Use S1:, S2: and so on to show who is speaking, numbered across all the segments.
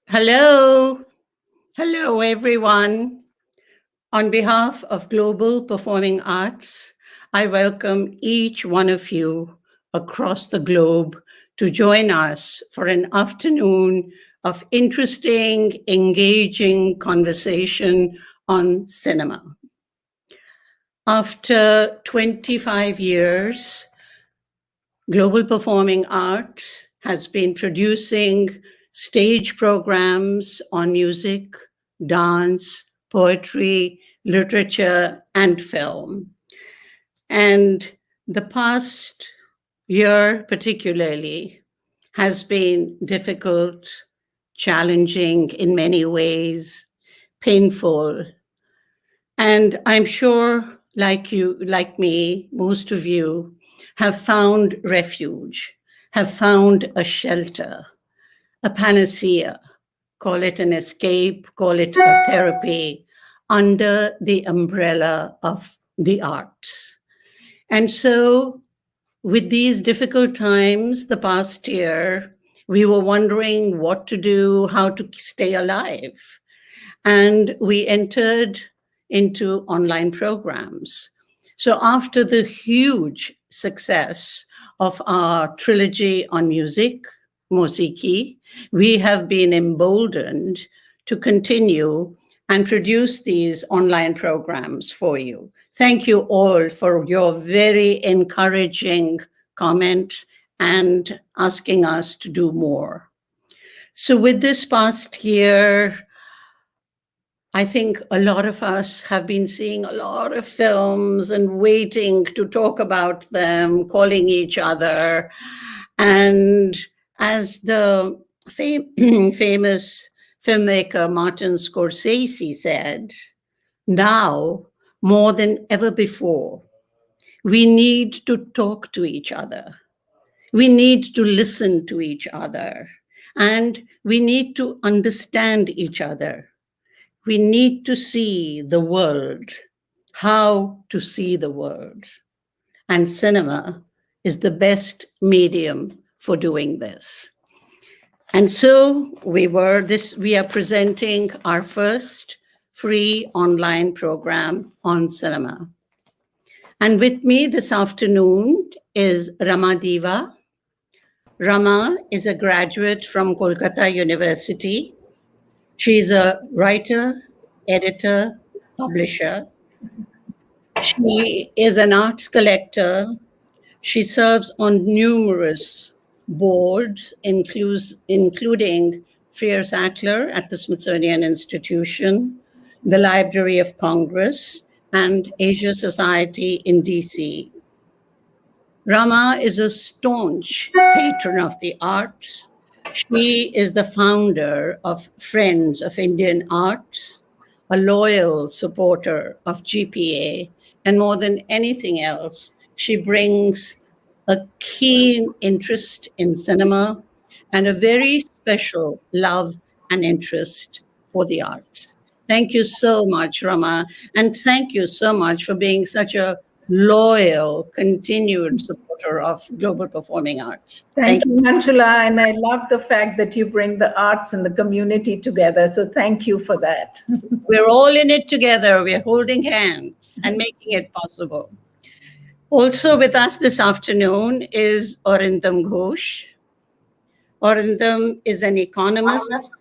S1: Hello. Hello, everyone. On behalf of Global Performing Arts, I welcome each one of you across the globe to join us for an afternoon of interesting, engaging conversation on cinema. After 25 years, Global Performing Arts has been producing stage programs on music, dance, poetry, literature, and film. And the past year, particularly, has been difficult, challenging in many ways, painful. And I'm sure, like you, like me, most of you have found refuge, have found a shelter, a panacea, call it an escape, call it a therapy, under the umbrella of the arts. And so, with these difficult times the past year, we were wondering what to do, how to stay alive. And we entered into online programs. So, after the huge success of our trilogy on music, Musiki, we have been emboldened to continue and produce these online programs for you. Thank you all for your very encouraging comments and asking us to do more. So, with this past year, I think a lot of us have been seeing a lot of films and waiting to talk about them, calling each other. And as the famous filmmaker Martin Scorsese said, now more than ever before, we need to talk to each other. We need to listen to each other. And we need to understand each other. We need to see the world, how to see the world. And cinema is the best medium for doing this. And so we are presenting our first free online program on cinema. And with me this afternoon is Rama Deva. Rama is a graduate from Kolkata University. She's a writer, editor, publisher. She is an arts collector. She serves on numerous boards, including Freer Sackler at the Smithsonian Institution, the Library of Congress, and Asia Society in DC. Rama is a staunch patron of the arts. She is the founder of Friends of Indian Arts, a loyal supporter of GPA, and more than anything else, she brings a keen interest in cinema and a very special love and interest for the arts. Thank you so much, Rama, and thank you so much for being such a loyal, continued supporter of global performing arts.
S2: Thank you, Manjula. And I love the fact that you bring the arts and the community together. So thank you for that.
S1: We're all in it together. We're holding hands and making it possible. Also with us this afternoon is Arindam Ghosh. Arindam is an economist.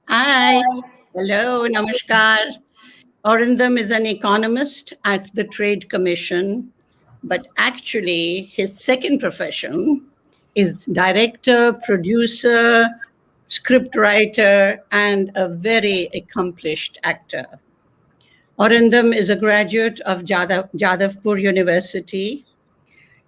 S1: Hi. Hello. Namaskar. Arindam is an economist at the Trade Commission, but actually his second profession is director, producer, scriptwriter, and a very accomplished actor. Arindam is a graduate of Jadavpur University.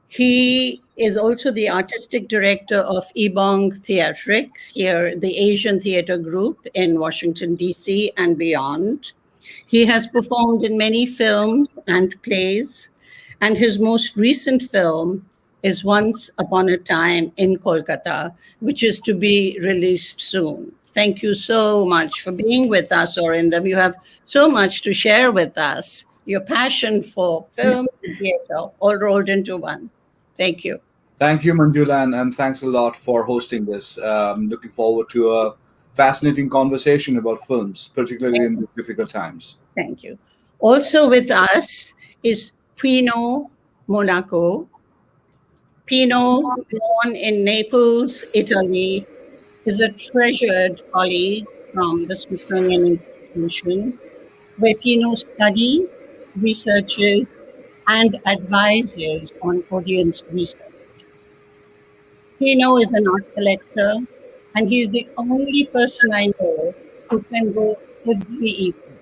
S1: He is also the artistic director of Ebong Theatrics, here the Asian Theatre Group in Washington, D.C. and beyond. He has performed in many films and plays, and his most recent film is Once Upon a Time in Kolkata, which is to be released soon. Thank you so much for being with us, Arindam. You have so much to share with us, your passion for film and theatre, all rolled into one. Thank you.
S3: Thank you, Manjula, and thanks a lot for hosting this. Looking forward to a fascinating conversation about films, particularly in these difficult times.
S1: Thank you. Also with us is Pino, Monaco. Pino, born in Naples, Italy, is a treasured colleague from the Smithsonian Institution, where Pino studies, researches, and advises on audience research. Pino is an art collector, and he's the only person I know who can go every evening,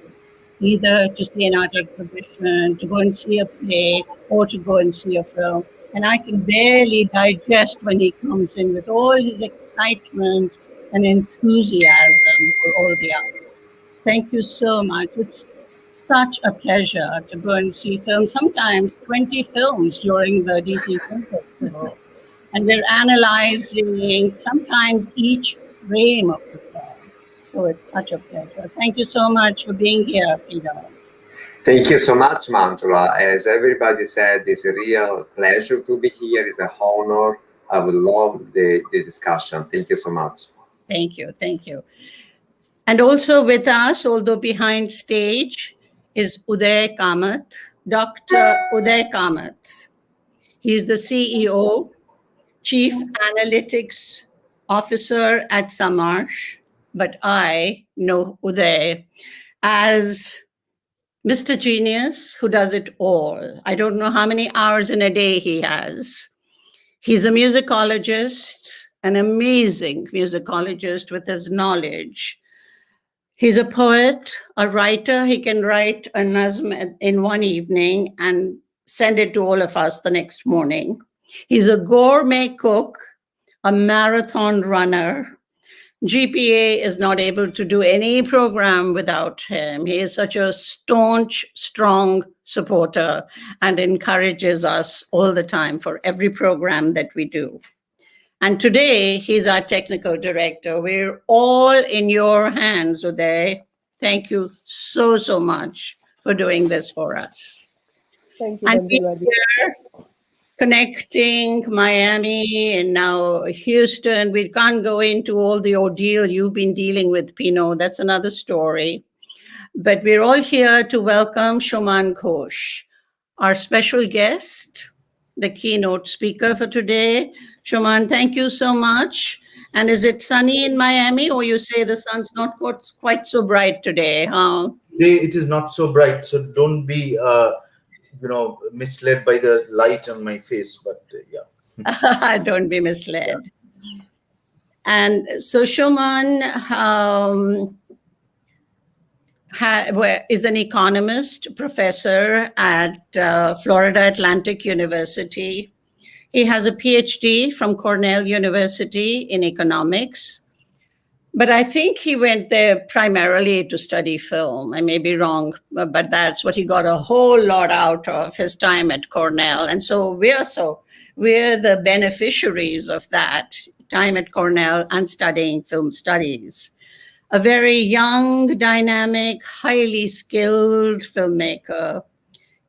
S1: either to see an art exhibition, to go and see a play, or to go and see a film. And I can barely digest when he comes in with all his excitement and enthusiasm for all the art. Thank you so much. It's such a pleasure to go and see films, sometimes 20 films during the DC Film Festival. And we're analyzing sometimes each frame of the film. So it's such a pleasure. Thank you so much for being here, Peter.
S4: Thank you so much, Manjula. As everybody said, it's a real pleasure to be here. It's an honor. I would love the discussion. Thank you so much.
S1: Thank you. Thank you. And also with us, although behind stage, is Uday Kamath, Dr. Uday Kamath. He's the CEO, Chief Analytics Officer at Samash, but I know Uday as Mr. Genius who does it all. I don't know how many hours in a day he has. He's a musicologist, an amazing musicologist with his knowledge. He's a poet, a writer. He can write a nazm in one evening and send it to all of us the next morning. He's a gourmet cook, a marathon runner. GPA is not able to do any program without him. He is such a staunch, strong supporter and encourages us all the time for every program that we do. And today, he's our technical director. We're all in your hands, Uday. Thank you so, so much for doing this for us.
S5: Thank you,
S1: And we're
S5: Manjula.
S1: here connecting Miami and now Houston. We can't go into all the ordeal you've been dealing with, Pino. That's another story. But we're all here to welcome SUMAN GHOSH, our special guest, the keynote speaker for today. SUMAN, thank you so much. And is it sunny in Miami, or you say the sun's not quite so bright today, huh?
S6: Today it is not so bright, so don't be misled by the light on my face, but yeah.
S1: Don't be misled. Yeah. And so SUMAN is an economist, professor at Florida Atlantic University. He has a PhD from Cornell University in economics. But I think he went there primarily to study film. I may be wrong, but that's what he got a whole lot out of his time at Cornell. And so we're the beneficiaries of that time at Cornell and studying film studies. A very young, dynamic, highly skilled filmmaker,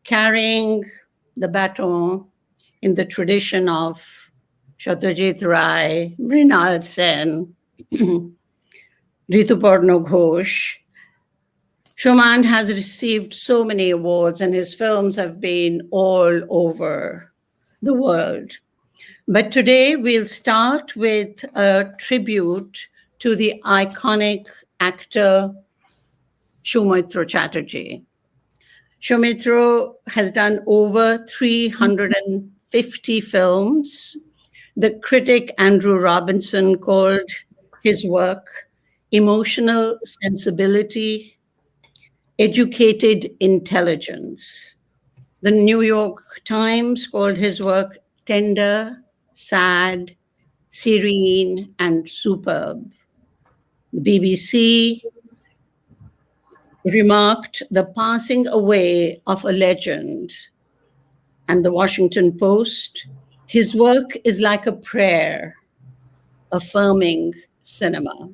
S1: carrying the baton in the tradition of CHATTERJEE Rai, Mrinal Sen, Rituparno Ghosh. SUMAN has received so many awards and his films have been all over the world. But today we'll start with a tribute to the iconic actor SOUMITRA Chatterjee. SOUMITRA has done over 350 films. The critic Andrew Robinson called his work emotional sensibility, educated intelligence. The New York Times called his work tender, sad, serene, and superb. The BBC remarked the passing away of a legend. And the Washington Post, his work is like a prayer, affirming cinema.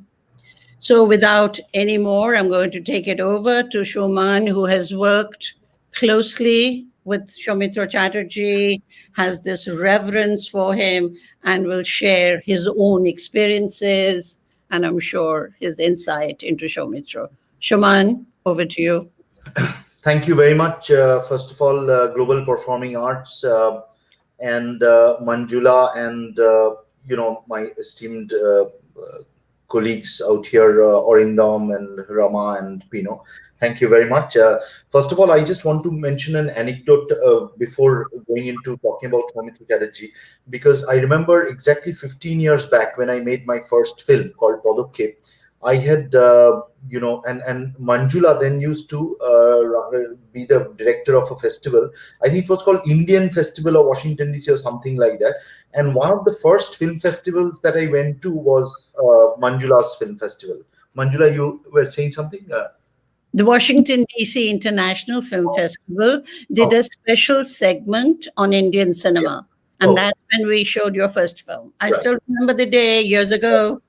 S1: So without any more, I'm going to take it over to SUMAN, who has worked closely with SOUMITRA Chatterjee, has this reverence for him, and will share his own experiences and I'm sure his insight into SOUMITRA. SUMAN, over to you.
S6: Thank you very much. First of all, Global Performing Arts and Manjula and my esteemed colleagues out here, Arindam and Rama and Pino. Thank you very much. First of all, I just want to mention an anecdote before going into talking about SOUMITRA CHATTERJEE, because I remember exactly 15 years back when I made my first film called Padokkhep. I had, and Manjula then used to be the director of a festival. I think it was called Indian Festival of Washington, D.C. or something like that. And one of the first film festivals that I went to was Manjula's film festival. Manjula, you were saying something?
S1: The Washington, D.C. International Film Festival did a special segment on Indian cinema. And that's when we showed your first film. I still remember the day years ago.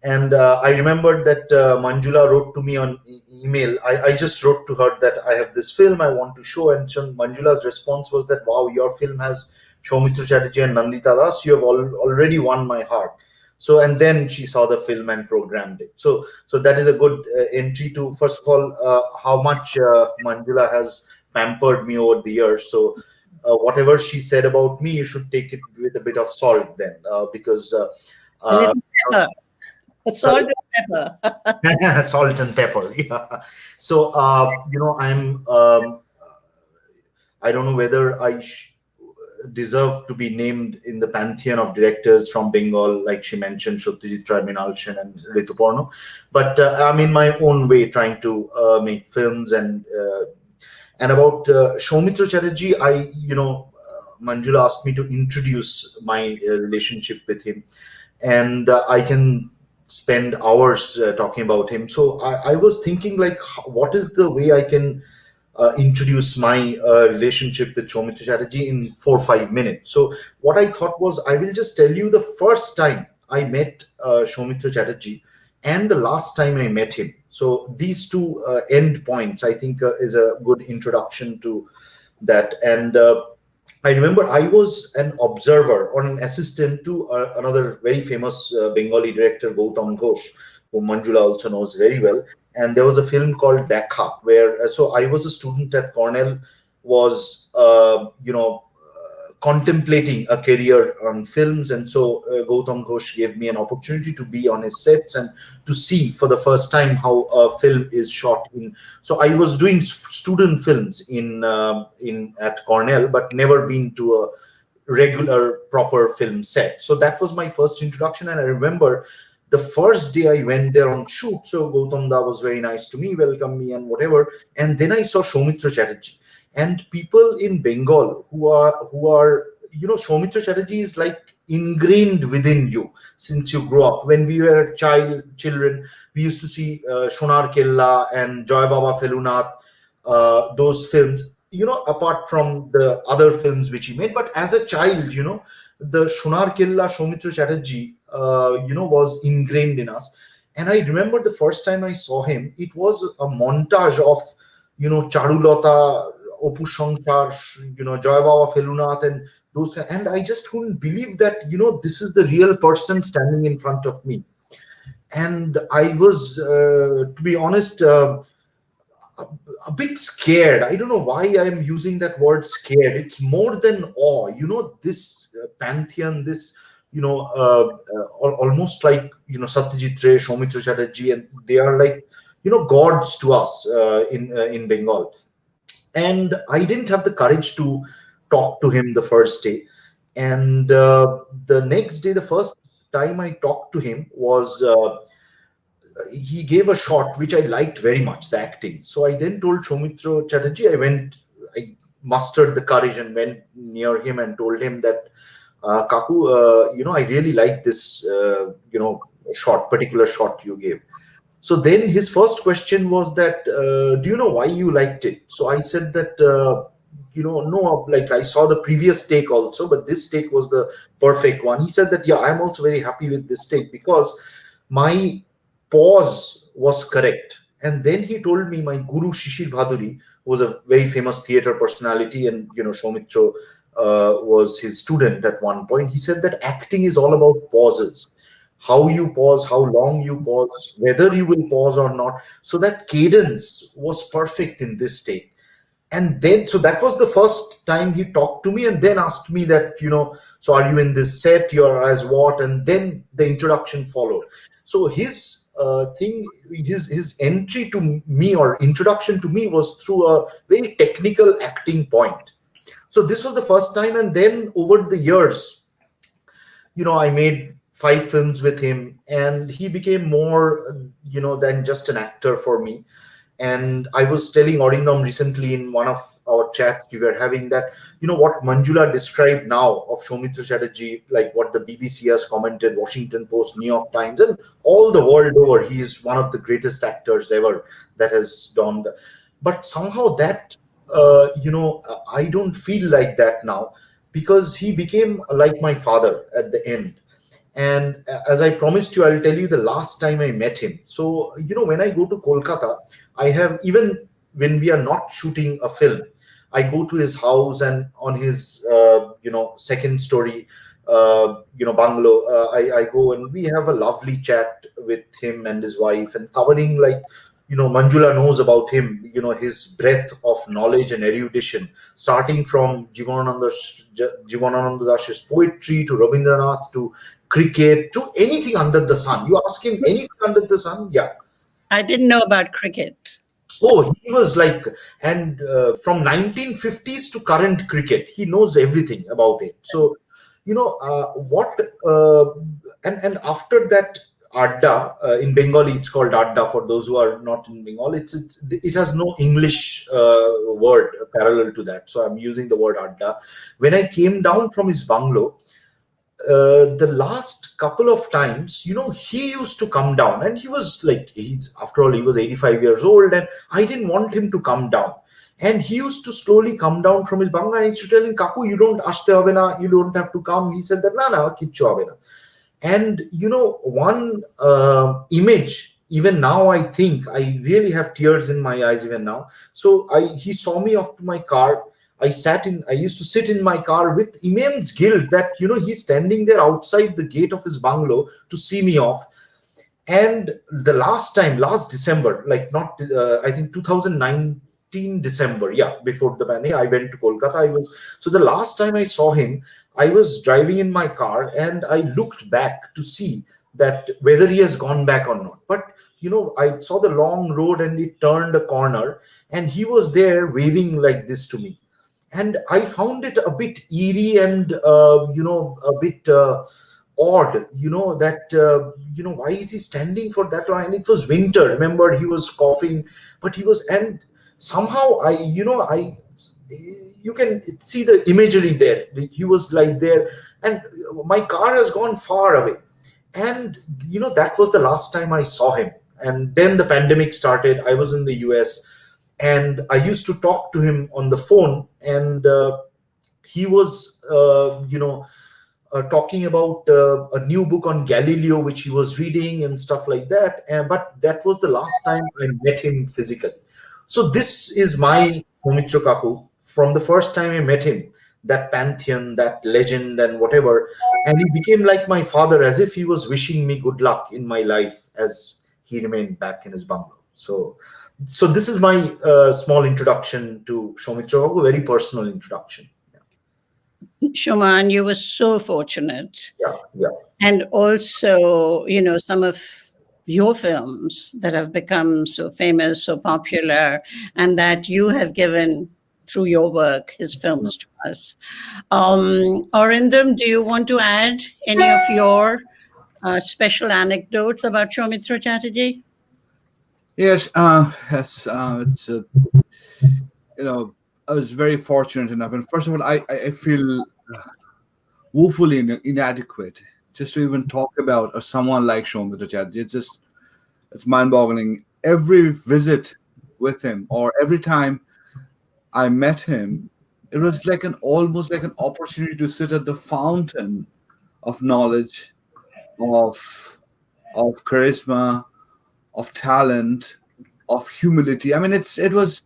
S6: And I remembered that Manjula wrote to me on email. I just wrote to her that I have this film I want to show. And Manjula's response was that, wow, your film has SOUMITRA CHATTERJEE and Nandita Das. You have already won my heart. So, and then she saw the film and programmed it. So that is a good entry to, first of all, how much Manjula has pampered me over the years. So whatever she said about me, you should take it with a bit of salt then, because
S1: salt and pepper.
S6: Salt and pepper. Yeah. So I'm I don't know whether I deserve to be named in the pantheon of directors from Bengal, like she mentioned, Satyajit Ray Mrinal and Rituparna. But I'm in my own way trying to make films. And about SOUMITRA CHATTERJEE, Manjula asked me to introduce my relationship with him, and I can spend hours talking about him. So I was thinking, like, what is the way I can introduce my relationship with SOUMITRA CHATTERJEE in 4 or 5 minutes. So what I thought was, I will just tell you the first time I met SOUMITRA CHATTERJEE and the last time I met him. So these two end points, I think, is a good introduction to that. And I remember I was an observer or an assistant to another very famous Bengali director, Gautam Ghosh, who Manjula also knows very well. And there was a film called Dekha, where so I was a student at Cornell, was contemplating a career on films, and so Gautam Ghosh gave me an opportunity to be on his sets and to see for the first time how a film is shot in. So I was doing student films at Cornell, but never been to a regular proper film set. So that was my first introduction, and I remember the first day I went there on shoot. So Gautam Da was very nice to me, welcomed me and whatever. And then I saw SOUMITRA CHATTERJEE, and people in Bengal who are SOUMITRA CHATTERJEE is like ingrained within you since you grow up. When we were children, we used to see Sonar Kella and Joy Baba Felunath, those films, apart from the other films which he made. But as a child, the Sonar Kella, SOUMITRA CHATTERJEE, was ingrained in us. And I remember the first time I saw him, it was a montage of, Charulata, Opu Shankar, Joy Baba Felunath, and those. And I just couldn't believe that, this is the real person standing in front of me. And I was, to be honest, a bit scared. I don't know why I'm using that word scared. It's more than awe. This pantheon, this, almost like, Satyajit Ray, SOUMITRA CHATTERJEE, and they are like, gods to us in Bengal. And I didn't have the courage to talk to him the first day. And the next day, the first time I talked to him was, he gave a shot which I liked very much, the acting. So I then told SOUMITRA CHATTERJEE, I mustered the courage and went near him and told him that, Kaku, I really like this, particular shot you gave. So then his first question was that, do you know why you liked it? So I said that, no, like I saw the previous take also, but this take was the perfect one. He said that, yeah, I'm also very happy with this take because my pause was correct. And then he told me my guru Shishir Bhaduri, who was a very famous theater personality, and SOUMITRA was his student at one point. He said that acting is all about pauses. how you pause, how long you pause, whether you will pause or not. So that cadence was perfect in this take. And then, so that was the first time he talked to me and then asked me that, so are you in this set, you're as what? And then the introduction followed. So his his entry to me, or introduction to me, was through a very technical acting point. So this was the first time. And then over the years, I made 5 films with him, and he became more, than just an actor for me. And I was telling Arindam recently in one of our chats we were having that, what Manjula described now of SOUMITRA CHATTERJEE, like what the BBC has commented, Washington Post, New York Times, and all the world over, he is one of the greatest actors ever that has done that. But somehow that, I don't feel like that now, because he became like my father at the end. And as I promised you, I'll tell you the last time I met him. So, when I go to Kolkata, I have, even when we are not shooting a film, I go to his house, and on his, second story, bungalow, I go and we have a lovely chat with him and his wife, and covering, like, Manjula knows about him, his breadth of knowledge and erudition, starting from Jivanananda Das's poetry to Rabindranath to cricket to anything under the sun. You ask him anything under the sun, yeah.
S1: I didn't know about cricket.
S6: Oh, he was like, and from 1950s to current cricket, he knows everything about it. So, and after that, Adda, in Bengali, it's called Adda for those who are not in Bengal. It has no English word parallel to that. So I'm using the word Adda. When I came down from his bungalow, the last couple of times, he used to come down, and he was like, after all, he was 85 years old, and I didn't want him to come down. And he used to slowly come down from his bungalow, and I used to tell him, Kaku, you don't ashte hobe na, you don't have to come. He said that, na, kichu hobe na. And, one image, even now, I think I really have tears in my eyes even now. So he saw me off to my car. I used to sit in my car with immense guilt that, he's standing there outside the gate of his bungalow to see me off. And the last December, like not, I think 2019 December, yeah, before the pandemic, I went to Kolkata. So the last time I saw him, I was driving in my car, and I looked back to see that whether he has gone back or not. But, I saw the long road, and it turned a corner, and he was there waving like this to me. And I found it a bit eerie and, a bit odd, that, why is he standing for that long? And it was winter. Remember, he was coughing, but and somehow you can see the imagery there. He was like there, and my car has gone far away. And, that was the last time I saw him. And then the pandemic started. I was in the US. And I used to talk to him on the phone, and he was, talking about a new book on Galileo, which he was reading and stuff like that. But that was the last time I met him physically. So this is my SOUMITRA Kaku from the first time I met him, that pantheon, that legend and whatever. And he became like my father, as if he was wishing me good luck in my life as he remained back in his bungalow. So this is my small introduction to SOUMITRA Kaku, very personal introduction.
S1: Shuman, you were so fortunate.
S6: Yeah.
S1: And also, some of your films that have become so famous, so popular, and that you have given through your work, his films to us. Arindam, do you want to add any of your special anecdotes about SOUMITRA CHATTERJEE?
S3: Yes, I was very fortunate enough, and first of all, I feel woefully inadequate just to even talk about someone like SOUMITRA CHATTERJEE. It's mind-boggling. Every visit with him, or every time I met him, it was like almost like an opportunity to sit at the fountain of knowledge, of charisma, of talent, of humility. I mean, it was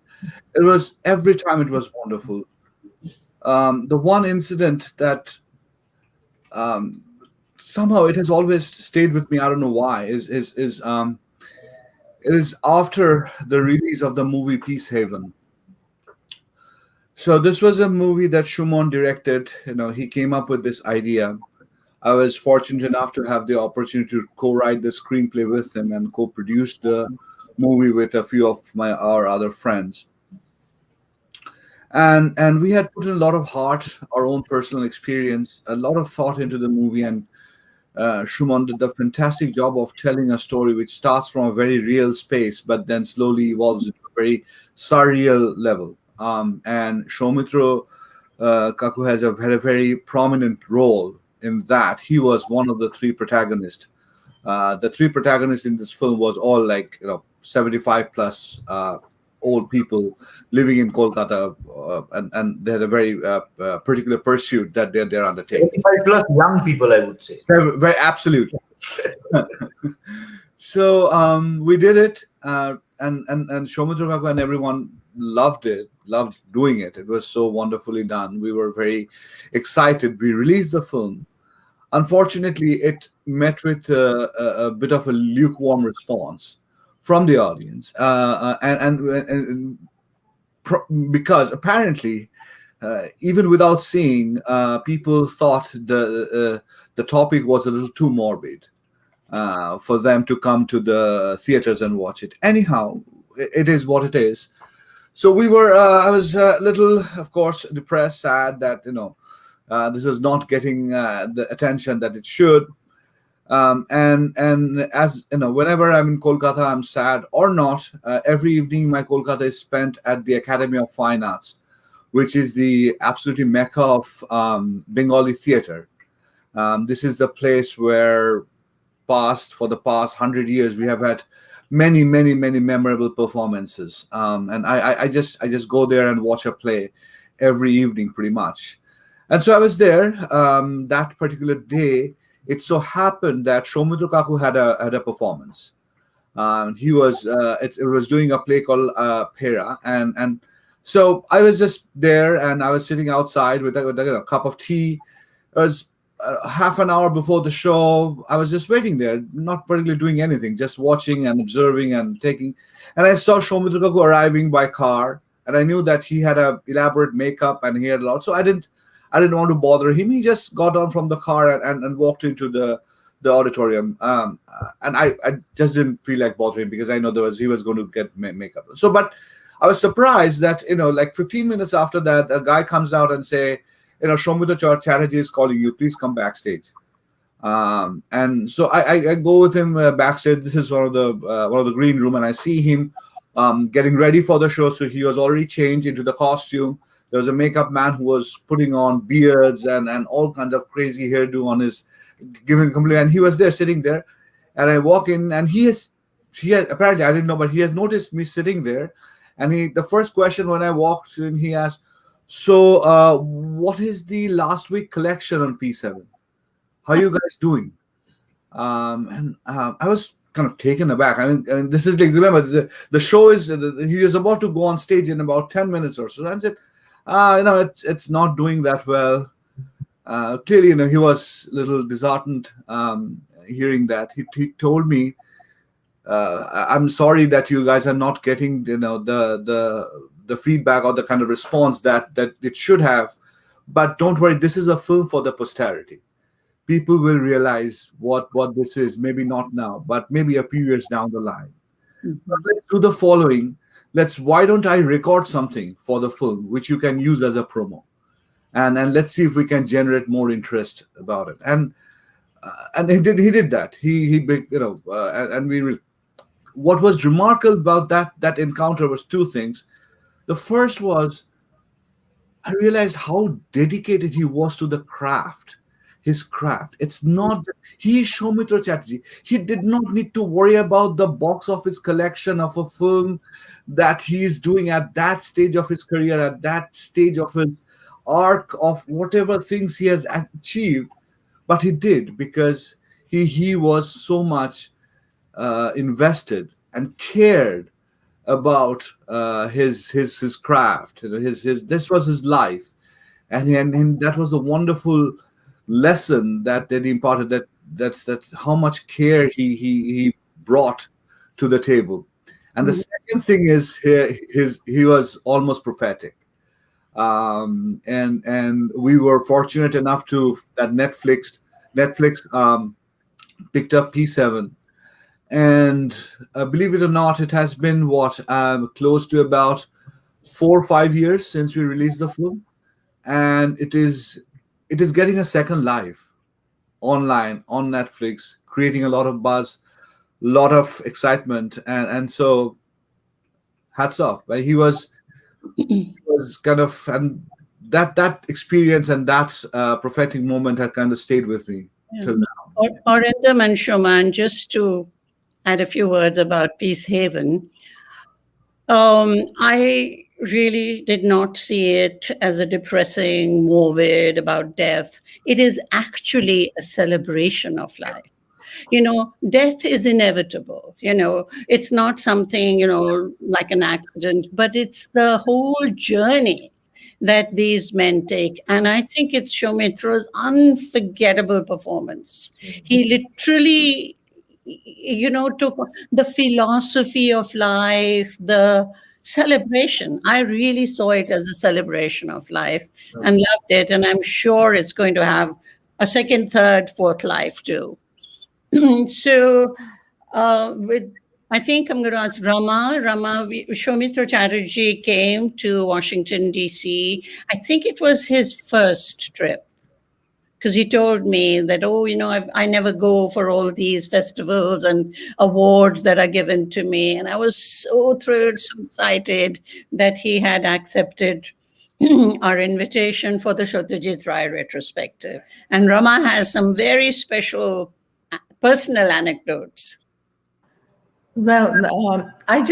S3: every time it was wonderful. The one incident that somehow it has always stayed with me. I don't know why. It is after the release of the movie Peace Haven. So this was a movie that Shumon directed. He came up with this idea. I was fortunate enough to have the opportunity to co-write the screenplay with him and co-produce the movie with a few of our other friends. And we had put in a lot of heart, our own personal experience, a lot of thought into the movie, and Shumon did the fantastic job of telling a story which starts from a very real space, but then slowly evolves into a very surreal level. And SOUMITRA Kaku had a very prominent role in that. He was one of the three protagonists. The three protagonists in this film was all 75 plus old people living in Kolkata, and they had a very particular pursuit that they're undertaking.
S6: 75 plus young people, I would say.
S3: Very, very absolutely. So we did it, and SOUMITRA Kaku and everyone loved doing it. It was so wonderfully done. We were very excited. We released the film. Unfortunately, it met with a bit of a lukewarm response from the audience, because apparently, even without seeing, people thought the topic was a little too morbid for them to come to the theaters and watch it. Anyhow, it is what it is. So we were. I was a little, of course, depressed, sad that this is not getting the attention that it should. And as whenever I'm in Kolkata, I'm sad or not. Every evening, my Kolkata is spent at the Academy of Fine Arts, which is the absolutely mecca of Bengali theater. This is the place where, for the past 100 years, we have had many memorable performances. And I just go there and watch a play every evening, pretty much. And so I was there that particular day. It so happened that SOUMITRA Kaku had a performance. He was it was doing a play called Pera, and so I was just there, and I was sitting outside with a cup of tea. It was half an hour before the show. I was just waiting there, not particularly doing anything, just watching and observing and taking. And I saw SOUMITRA Kaku arriving by car, and I knew that he had a elaborate makeup and he had a lot. So I didn't want to bother him. He just got down from the car and walked into the auditorium. And I just didn't feel like bothering him because I know he was going to get makeup. So, but I was surprised that, 15 minutes after that, a guy comes out and say, SOUMITRA CHATTERJEE is calling you. Please come backstage. And so I go with him backstage. This is one of the green room, and I see him getting ready for the show. So he was already changed into the costume. There was a makeup man who was putting on beards and all kinds of crazy hairdo on his, giving compliment. And he was there, sitting there. And I walk in, and he has apparently, I didn't know, but he has noticed me sitting there. And the first question when I walked in, he asked, so what is the last week collection on P7? How are you guys doing? And I was kind of taken aback. I mean, this is remember, the show is, he was about to go on stage in about 10 minutes or so. And I said, it's not doing that well. Clearly, he was a little disheartened hearing that. He told me, I'm sorry that you guys are not getting, the feedback or the kind of response that it should have. But don't worry, this is a film for the posterity. People will realize what this is, maybe not now, but maybe a few years down the line. Mm-hmm. Let's do the following. Why don't I record something for the film, which you can use as a promo, and let's see if we can generate more interest about it. And he did that. And we will. What was remarkable about that encounter was two things. The first was, I realized how dedicated he was to the craft. His craft. It's not he is SOUMITRA CHATTERJEE. He did not need to worry about the box office collection of a film that he is doing at that stage of his career, at that stage of his arc of whatever things he has achieved. But he did, because he was so much invested and cared about his craft. This was his life, and that was a wonderful lesson that he imparted, that how much care he brought to the table. And the second thing is he was almost prophetic. And we were fortunate enough that Netflix picked up P7, and believe it or not, it has been close to about 4 or 5 years since we released the film, and it is getting a second life online on Netflix, creating a lot of buzz, a lot of excitement, and so hats off. Right? He was kind of, and that experience and that prophetic moment had kind of stayed with me till now.
S1: Arindam and SUMAN, just to add a few words about Peace Haven. I really did not see it as a depressing, morbid about death. It is actually a celebration of life. Death is inevitable. It's not something, like an accident, but it's the whole journey that these men take. And I think it's SOUMITRA's unforgettable performance. He literally, took the philosophy of life, the celebration. I really saw it as a celebration of life and loved it. And I'm sure it's going to have a second, third, fourth life too. So I think I'm going to ask Rama. SOUMITRA CHATTERJEE came to Washington, D.C. I think it was his first trip, because he told me that, I never go for all these festivals and awards that are given to me. And I was so thrilled, so excited that he had accepted our invitation for the Satyajit Ray retrospective. And Rama has some very special personal anecdotes.
S2: Well, I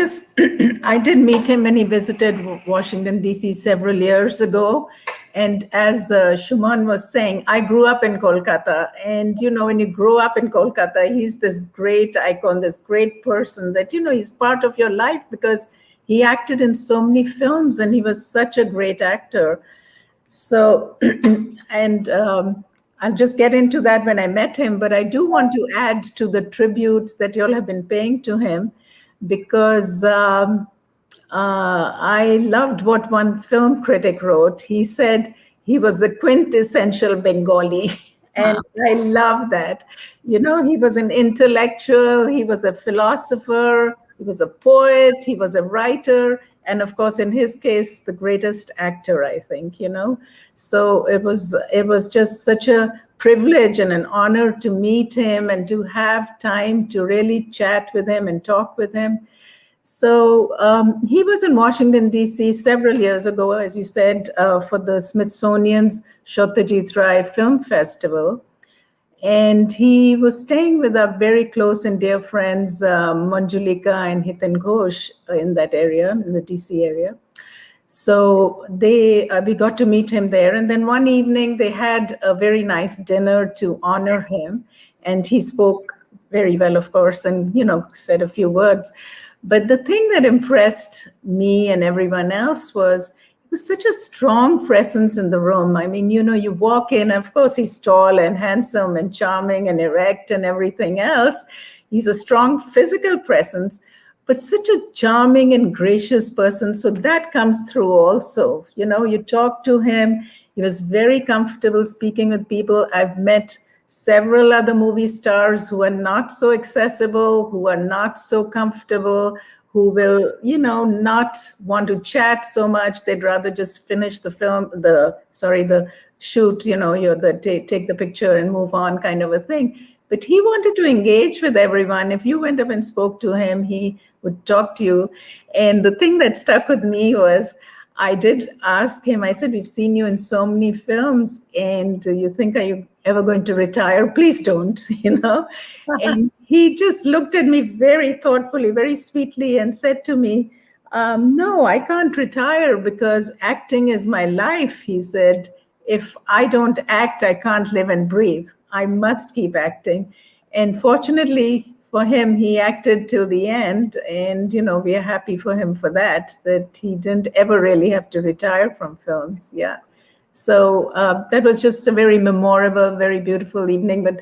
S2: did meet him when he visited Washington, D.C. several years ago. And as SUMAN was saying, I grew up in Kolkata. And, when you grow up in Kolkata, he's this great icon, this great person that, he's part of your life because he acted in so many films and he was such a great actor. So, and I'll just get into that when I met him, but I do want to add to the tributes that you all have been paying to him, because I loved what one film critic wrote. He said he was the quintessential Bengali. And I love that. He was an intellectual, he was a philosopher, he was a poet, he was a writer, and of course, in his case, the greatest actor, I think, So it was just such a privilege and an honor to meet him and to have time to really chat with him and talk with him. So he was in Washington, D.C. several years ago, as you said, for the Smithsonian's Satyajit Ray Film Festival. And he was staying with our very close and dear friends, Manjula and Ghosh in that area, in the DC area. So we got to meet him there. And then one evening they had a very nice dinner to honor him. And he spoke very well, of course, and, said a few words. But the thing that impressed me and everyone else was such a strong presence in the room. I mean, you walk in, of course, he's tall and handsome and charming and erect and everything else. He's a strong physical presence, but such a charming and gracious person. So that comes through also. You talk to him. He was very comfortable speaking with people. I've met several other movie stars who are not so accessible, who are not so comfortable, who will, not want to chat so much. They'd rather just finish the film, the shoot, take the picture and move on kind of a thing. But he wanted to engage with everyone. If you went up and spoke to him, he would talk to you. And the thing that stuck with me was, I did ask him, I said, we've seen you in so many films, and you think, are you ever going to retire? Please don't, And he just looked at me very thoughtfully, very sweetly, and said to me, no, I can't retire because acting is my life. He said, if I don't act, I can't live and breathe. I must keep acting. And fortunately for him, he acted till the end. And, we are happy for him for that he didn't ever really have to retire from films. Yeah. So that was just a very memorable, very beautiful evening. But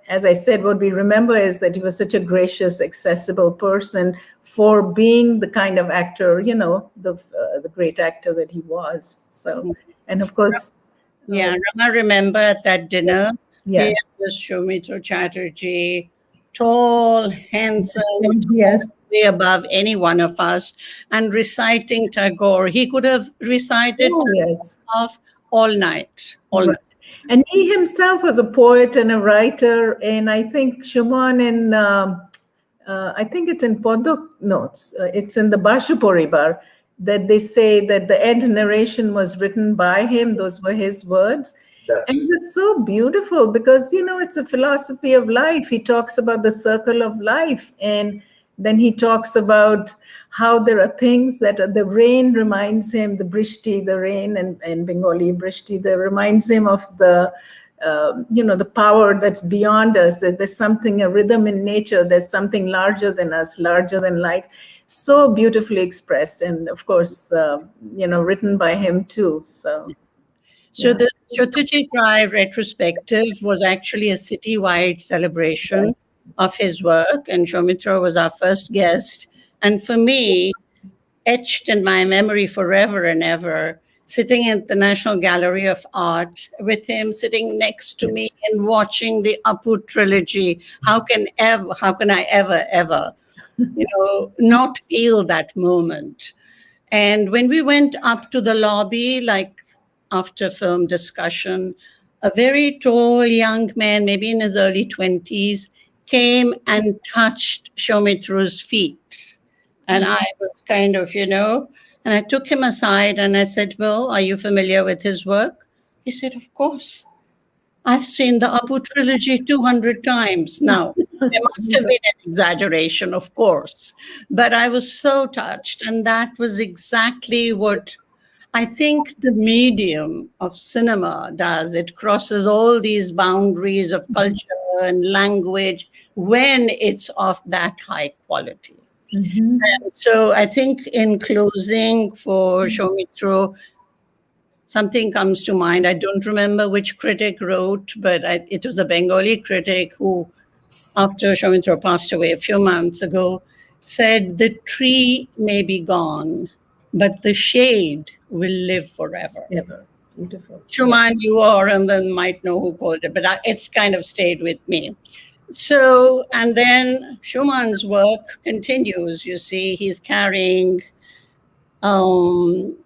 S2: as I said, what we remember is that he was such a gracious, accessible person for being the kind of actor, the great actor that he was. So, and of course,
S1: yeah, Rama, remember at that dinner,
S2: yes,
S1: here was SOUMITRA CHATTERJEE, tall, handsome,
S2: yes,
S1: way above any one of us, and reciting Tagore. He could have recited
S2: yes,
S1: all night, all night.
S2: And he himself was a poet and a writer, and I think Shuman in, I think it's in Podok notes, it's in the Bashuporibar, that they say that the end narration was written by him. Those were his words. And it was so beautiful because, it's a philosophy of life. He talks about the circle of life, and then he talks about how there are things that the rain reminds him, the brishti, the rain, and Bengali brishti, that reminds him of the, the power that's beyond us, that there's something, a rhythm in nature, there's something larger than us, larger than life. So beautifully expressed, and of course, written by him too. So
S1: the CHATTERJEE Drive retrospective was actually a citywide celebration of his work, and SOUMITRA was our first guest. And for me, etched in my memory forever and ever, sitting at the National Gallery of Art with him sitting next to me and watching the Apu trilogy. How can I ever, not feel that moment? And when we went up to the lobby, like after film discussion, a very tall young man, maybe in his early 20s, came and touched SOUMITRA's feet. And I was kind of, and I took him aside and I said, well, are you familiar with his work? He said, of course. I've seen the Apu trilogy 200 times now. There must have been an exaggeration, of course. But I was so touched. And that was exactly what I think the medium of cinema does. It crosses all these boundaries of culture and language when it's of that high quality. And so I think in closing for SOUMITRA, something comes to mind. I don't remember which critic wrote, but it was a Bengali critic who, after SOUMITRA passed away a few months ago, said, the tree may be gone, but the shade will live forever.
S2: Ever. Beautiful.
S1: Shuman, you are, and then might know who called it, but it's kind of stayed with me. So, and then Shuman's work continues. You see, he's carrying keeping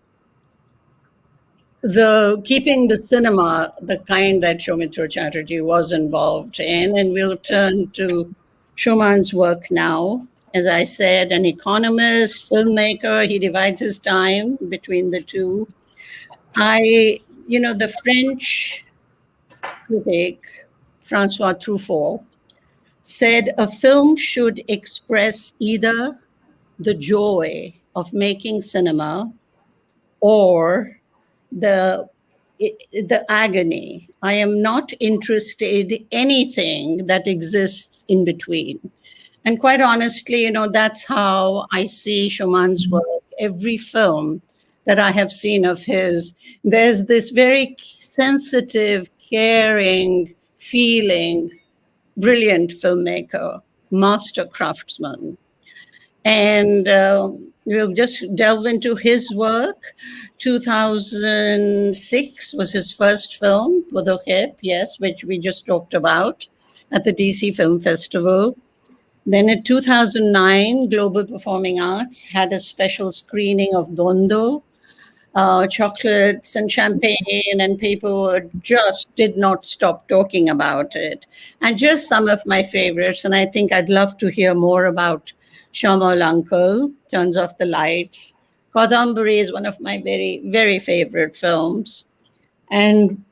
S1: the cinema, the kind that SOUMITRA CHATTERJEE was involved in. And we'll turn to Shuman's work now. As I said, an economist, filmmaker, he divides his time between the two. The French critic, Francois Truffaut, said a film should express either the joy of making cinema or the agony. I am not interested in anything that exists in between. And quite honestly, that's how I see Shuman's work. Every film that I have seen of his, there's this very sensitive, caring, feeling, brilliant filmmaker, master craftsman. And we'll just delve into his work. 2006 was his first film, Podok, yes, which we just talked about at the DC Film Festival. Then in 2009, Global Performing Arts had a special screening of Dondo. Chocolates and champagne and people just did not stop talking about it. And just some of my favorites, and I think I'd love to hear more about Shamal Uncle, Turns Off the Lights. Kadambari is one of my very, very favorite films. And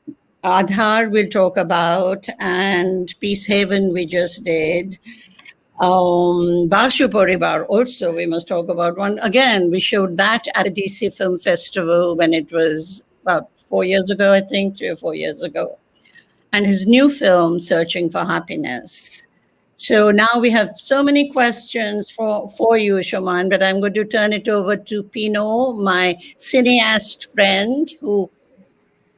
S1: Adhar we'll talk about, and Peace Haven we just did. Bashu Poribar also we must talk about one. Again, we showed that at the DC Film Festival when it was about 4 years ago, I think, 3 or 4 years ago. And his new film, Searching for Happiness. So now we have so many questions for you, Shuman, but I'm going to turn it over to Pino, my cineast friend, who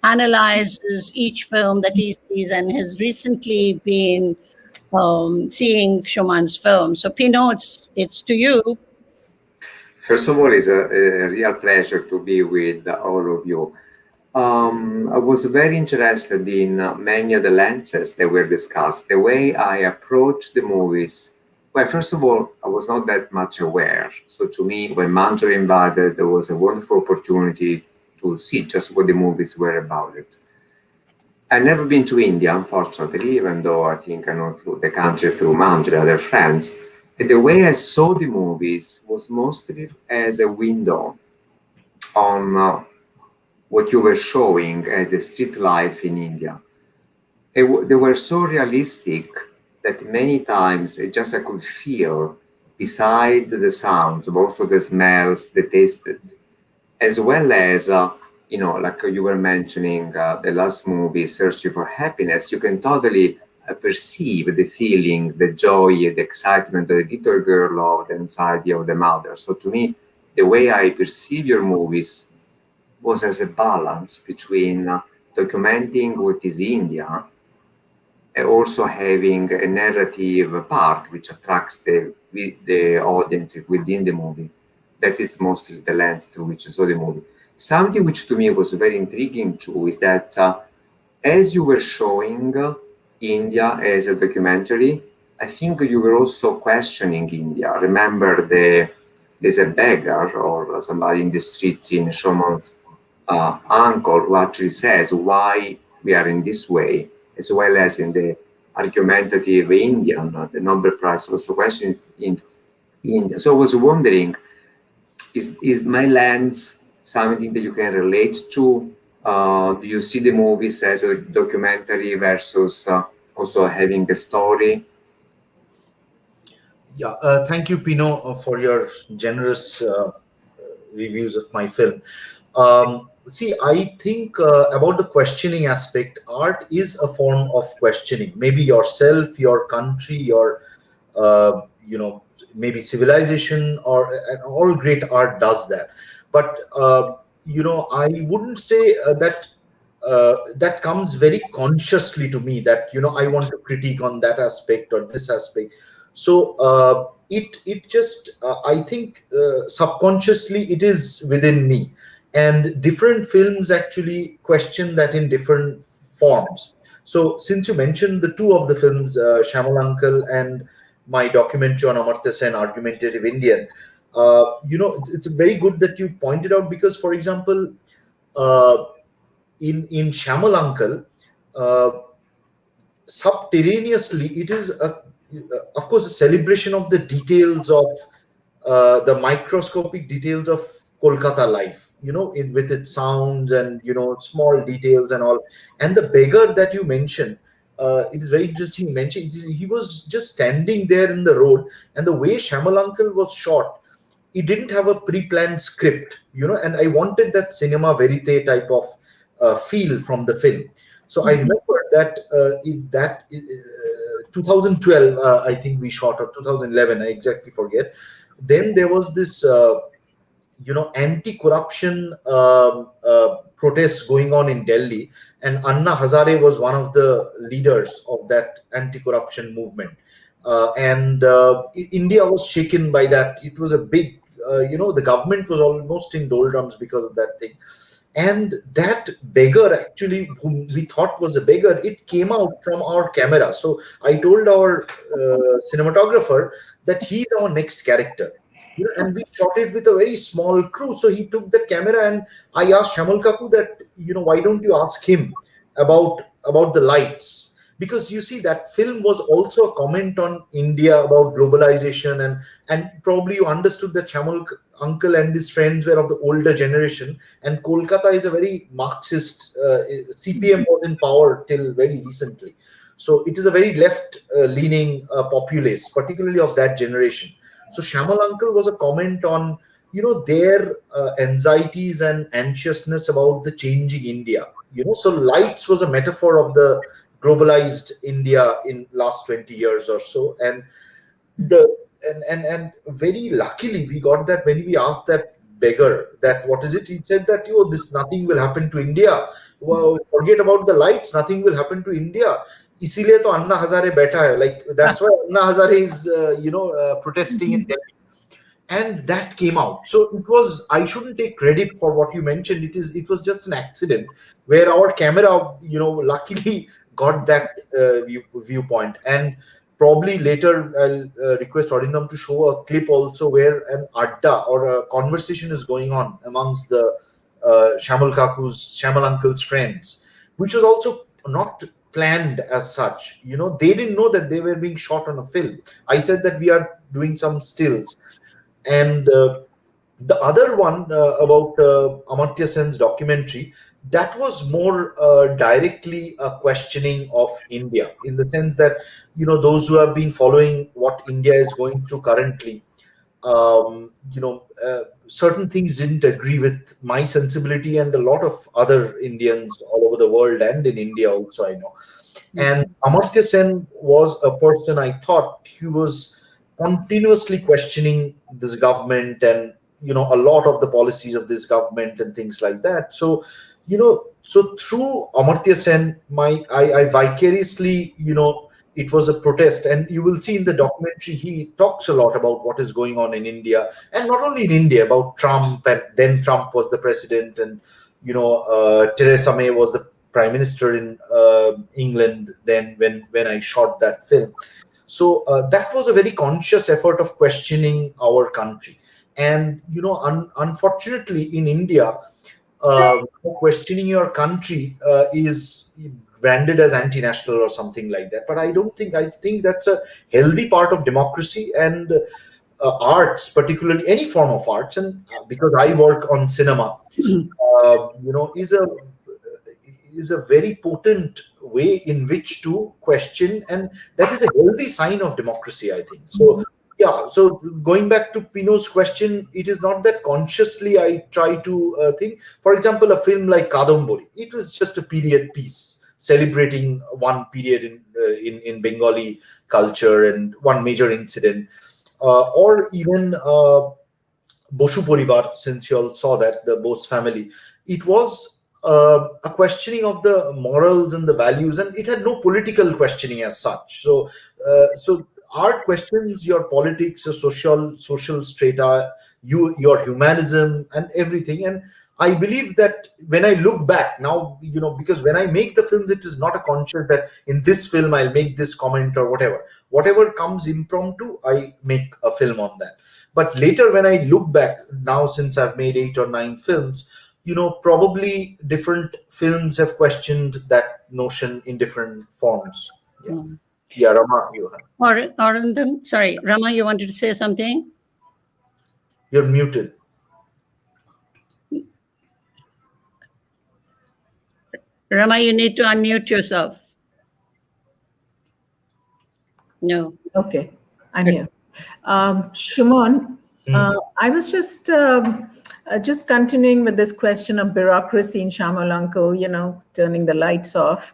S1: analyzes each film that he sees and has recently been seeing Shuman's film. So Pino, it's to you.
S4: First of all, it's a real pleasure to be with all of you. I was very interested in many of the lenses that were discussed. The way I approach the movies. Well, first of all, I was not that much aware. So to me, when Manjula invited, there was a wonderful opportunity to see just what the movies were about it. I've never been to India, unfortunately, even though I think I know through the country through Manjula, other friends. And the way I saw the movies was mostly as a window on what you were showing as the street life in India. They were so realistic that many times I could feel, beside the sounds, but also the smells, the tastes, as well as, like you were mentioning, the last movie, Searching for Happiness, you can totally perceive the feeling, the joy, the excitement of the little girl of the anxiety of the mother. So to me, the way I perceive your movies was as a balance between documenting what is India and also having a narrative part which attracts the audience within the movie. That is mostly the lens through which I saw the movie. Something which to me was very intriguing too is that as you were showing India as a documentary, I think you were also questioning India. Remember, there's a beggar or somebody in the street in Shuman's uncle who actually says why we are in this way, as well as in the argumentative Indian, the Nobel Prize also questions in India. So I was wondering, is my lens something that you can relate to? Do you see the movies as a documentary versus also having a story?
S6: Yeah, thank you, Pino, for your generous reviews of my film. See, I think about the questioning aspect. Art is a form of questioning. Maybe yourself, your country, your maybe civilization, and all great art does that. But I wouldn't say that that comes very consciously to me, that I want to critique on that aspect or this aspect. So it just I think subconsciously it is within me, and different films actually question that in different forms. So since you mentioned the two of the films, Shamal Uncle and my documentary on Amartya Sen, Argumentative Indian, it's very good that you pointed out, because for example, in Shamal Uncle, subterraneously it is of course a celebration of the details of the microscopic details of Kolkata life, with its sounds and small details and all. And the beggar that you mentioned, it is very interesting. You mentioned he was just standing there in the road, and the way Shamal Uncle was shot, he didn't have a pre-planned script, and I wanted that cinema verite type of feel from the film. So I remember that 2012, I think we shot, or 2011, I exactly forget. Then there was this anti-corruption protests going on in Delhi, and Anna Hazare was one of the leaders of that anti-corruption movement. And India was shaken by that. It was a big, the government was almost in doldrums because of that thing. And that beggar, actually, whom we thought was a beggar, it came out from our camera. So I told our cinematographer that he's our next character. And we shot it with a very small crew. So he took the camera, and I asked Shamal Kaku that, why don't you ask him about the lights? Because you see, that film was also a comment on India about globalization, and probably you understood that Shamal Uncle and his friends were of the older generation, and Kolkata is a very Marxist, CPM was in power till very recently. So it is a very left-leaning populace, particularly of that generation. So Shamal Uncle was a comment on, their anxieties and anxiousness about the changing India. So lights was a metaphor of the globalized India in last 20 years or so. And and very luckily we got that when we asked that beggar that what is it, he said that, this nothing will happen to India, well, forget about the lights, nothing will happen to India. इसीलिए तो अन्ना हजारे बैठा है, like that's why Anna Hazare is protesting in Delhi. And that came out. So it was, I shouldn't take credit for what you mentioned. It was just an accident where our camera, luckily got that viewpoint. And probably later I'll request Arindam to show a clip also where an adda or a conversation is going on amongst the Shamal uncle's friends, which was also not planned as such. They didn't know that they were being shot on a film. I said that we are doing some stills. And the other one about Amartya Sen's documentary, that was more directly a questioning of India, in the sense that, those who have been following what India is going through currently, certain things didn't agree with my sensibility and a lot of other Indians all over the world and in India also, I know. And Amartya Sen was a person, I thought he was continuously questioning this government and a lot of the policies of this government and things like that. So so through Amartya Sen, I vicariously, it was a protest. And you will see in the documentary he talks a lot about what is going on in India, and not only in India, about Trump. And then Trump was the president, and Theresa May was the prime minister in England then when I shot that film. So that was a very conscious effort of questioning our country. And unfortunately in India, questioning your country is branded as anti-national or something like that. But I think that's a healthy part of democracy. And arts, particularly any form of arts, and because I work on cinema, is a very potent way in which to question, and that is a healthy sign of democracy, I think. So yeah, so going back to Pino's question, it is not that consciously I try to think. For example, a film like Kadambari, it was just a period piece celebrating one period in Bengali culture and one major incident, or even Boshu Poribar, since you all saw that, the Bose family, it was a questioning of the morals and the values, and it had no political questioning as such. So art questions your politics, your social strata, your humanism and everything. And I believe that when I look back now, because when I make the films, it is not a conscious that in this film I'll make this comment or whatever comes impromptu, I make a film on that. But later when I look back now, since I've made 8 or 9 films, probably different films have questioned that notion in different forms. Yeah, Rama, you have.
S1: Arindam, sorry, Rama, you wanted to say something?
S6: You're muted.
S1: Rama, you need to unmute yourself. No.
S2: Okay, I'm here. Shumon, I was just continuing with this question of bureaucracy in Shamal Uncle, turning the lights off.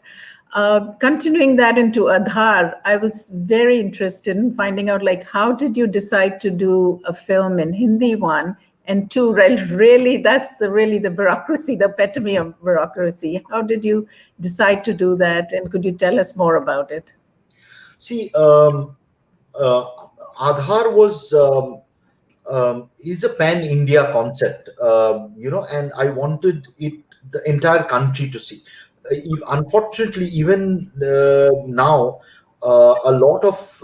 S2: Continuing that into Aadhaar, I was very interested in finding out, how did you decide to do a film in Hindi one? And 2, really, that's really the bureaucracy, the epitome of bureaucracy. How did you decide to do that? And could you tell us more about it?
S6: See, Aadhaar was is a pan-India concept, and I wanted the entire country to see. Unfortunately, even now, a lot of